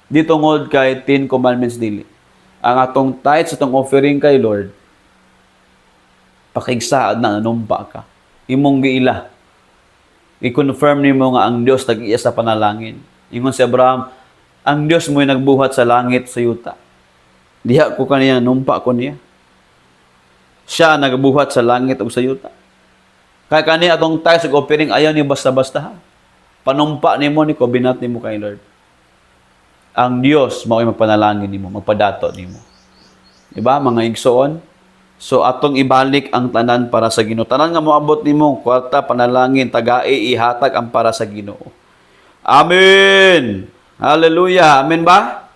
di tungod kay 10 commandments dili. Ang atong tithes, atong offering kay Lord, pakigsaad na nanumpa ka. Imong giila. I-confirm nimo nga ang Dios tag-iya sa panalangin. Ingon si Abraham, ang Dios mo'y nagbuhat sa langit sa yuta. Diha ko kaniya, numpa ko niya. Siya nagbuhat sa langit ug sa yuta. Kaya kaniya atong tithes ug offering ayaw ni basta-basta ha. Panumpa nimo ni covenant nimo kay Lord. Ang Dios mao'y magpanalangin nimo, magpadato nimo. Diba mga igsoon? So atong ibalik ang tanan para sa Ginoo. Tanan nga moabot nimo kwarta panalangin tagai ihatag ang para sa Ginoo. Amen. Hallelujah. Amen ba?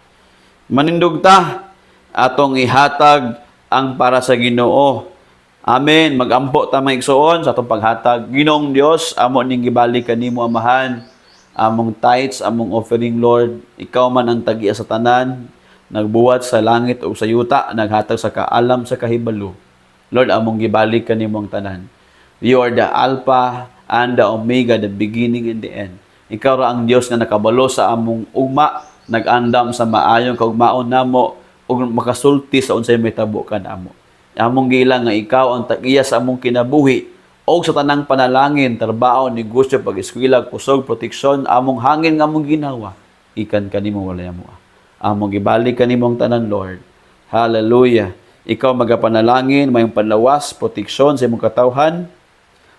Manindog ta atong ihatag ang para sa Ginoo. Amen. Magampo ta mga igsoon sa atong paghatag. Ginoong Dios, amo ning gibalik kanimo amahan. Among tithes, among offering, Lord, ikaw man ang tagiya sa tanan, nagbuhat sa langit o sa yuta, naghatag sa kaalam sa kahibalo. Lord, among gibalik kanimong tanan. You are the Alpha and the Omega, the beginning and the end. Ikaw ra ang Dios nga nakabalo sa among ugma, nag-andam sa maayong kaugmaon namo ug makasulti sa unsay mahitabo kanamo. Among gilang nga ikaw ang tag-iya sa among kinabuhi o sa tanang panalangin, trabaho, negosyo, pag-eskwela, kusog, proteksyon, among hangin nga among ginawa, ikan kanimo walay mo. Among gibalik kanimong tanan, Lord. Hallelujah. Ikaw magapanalangin, mayong panlawas, proteksyon sa imong katawhan.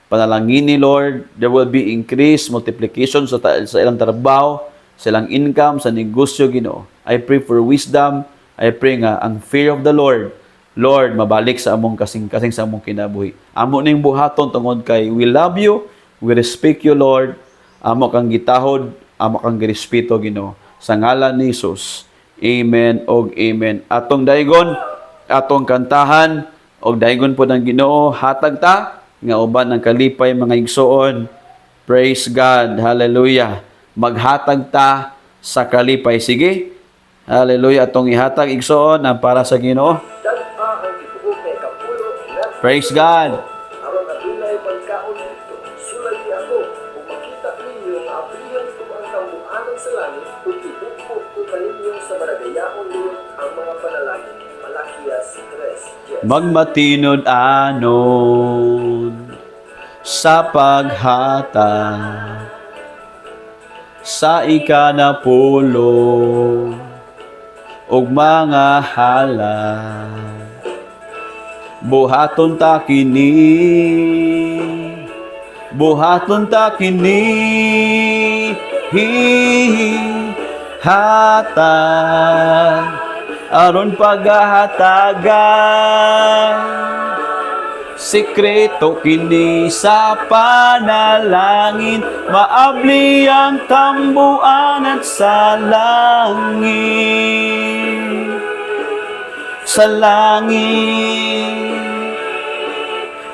Panalangin ni Lord, there will be increase, multiplication sa ilang trabaho, sa ilang income, sa negosyo, Ginoo. I pray for wisdom. I pray nga ang fear of the Lord, Lord, mabalik sa among kasing-kasing sa among kinabuhi. Amo ning buhaton tungod kay we love you, we respect you, Lord. Amo kang gitahod, amo kang girespeto, Ginoo. Sa ngalan ni Jesus. Amen og amen. Atong daygon, atong kantahan og daygon po ng Ginoo, hatag ta nga uban ng kalipay mga igsoon. Praise God. Hallelujah. Maghatag ta sa kalipay. Sige. Hallelujah. Atong ihatag igsoon ang para sa Ginoo. Praise God. Aron adunay pagkaon dito, sulay ni ako, kung makita ninyo ang abrihan ko ang kambuanan sa langit, kung ibukpo ko kaninyo sa maragayaon niyo ang mga panalangin. Malakias 3:10. Magmatinod anon sa paghatag sa ikanapulo ug mga halal. Buhaton ta kini, buhaton ta kini, hatag aron paghahatagan. Sikreto kini sa panalangin, maabli ang kambuan at sa langit. Sa langit,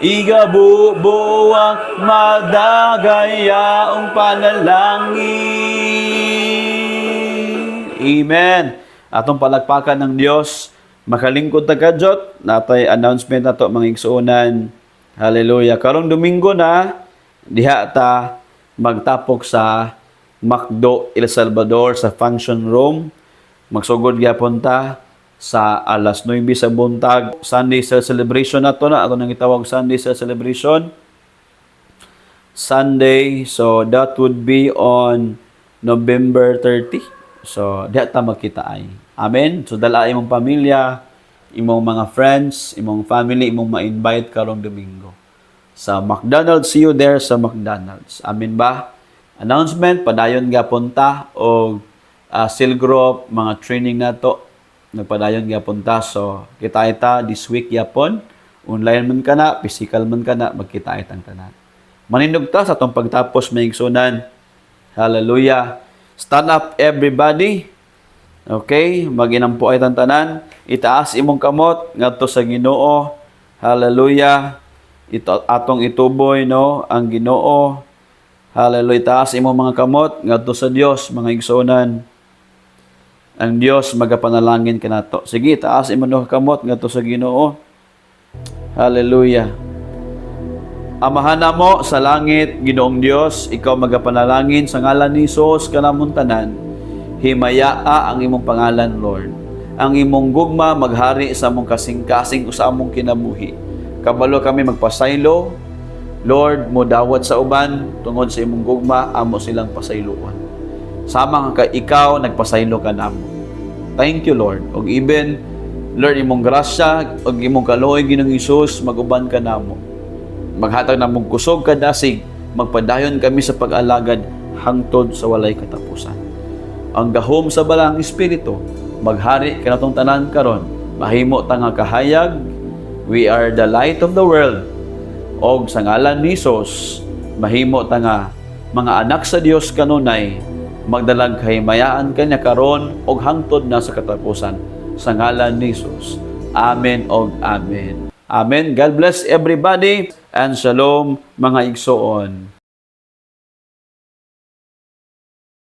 igabubuang madagayaong panalangin. Amen. Atong palagpakan ng Dios, makalingkod ta kadjot, natay announcement nato mga igsuonan. Hallelujah. Karong Domingo na, diha ta magtapok sa Macdo, El Salvador sa function room. Magsugod gyapon ta sa alas 9 sa buntag, Sunday Cell Celebration nato na, ato nang itawag Sunday Cell Celebration. Sunday, so that would be on November 30. So, diha ta magkita ay. Amen. So, dala imong pamilya, imong mga friends, imong family, imong ma-invite karong Domingo. Sa McDonald's, see you there sa McDonald's. Amen ba? Announcement, padayon gyapon ta og cell group, mga training nato. Nagpadayon gyapon ta. So, kita this week gyapon. Online man ka na, physical man ka na, magkita itang tanan. Manindog ta sa atong pagtapos may igsunan. Hallelujah. Stand up everybody. Okay, maginampo ay tanan. Itaas imong kamot ngadto sa Ginoo. Hallelujah. Ito atong ituboy no ang Ginoo. Hallelujah. Itaas imong mga kamot ngadto sa Dios, mga igsunan. Ang Dios magapanalangin kanato. Sige, itaas imong no kamot ngadto sa Ginoo. Hallelujah. Amahan namo sa langit, Ginoong Dios, ikaw magapanalangin sa ngalan ni Jesus kanamong tanan. Himayaa ang imong pangalan, Lord. Ang imong gugma maghari sa among kasing-kasing o sa among kinabuhi. Kabalo kami magpasaylo. Lord, mo dawat sa uban tungod sa imong gugma, amo silang pasayloan. Sama nga ka ikaw nagpasaylo ka namo. Thank you, Lord. Og even Lord, imong grasya og imong kaluoy Ginoong Hesus maguban ka namo. Maghatag namong kusog ka dasig, magpadayon kami sa pag-alagad hangtod sa walay katapusan. Ang gahom sa balang espiritu maghari kanatong tanan karon. Mahimo ta nga kahayag. We are the light of the world. Og sa ngalan ni Jesus, mahimo ta nga mga anak sa Dios kanunay, magdalag kahimayaan kanya karon og hangtod na sa katapusan. Sa ngalan ni Jesus. Amen og amen. Amen. God bless everybody and shalom mga igsoon.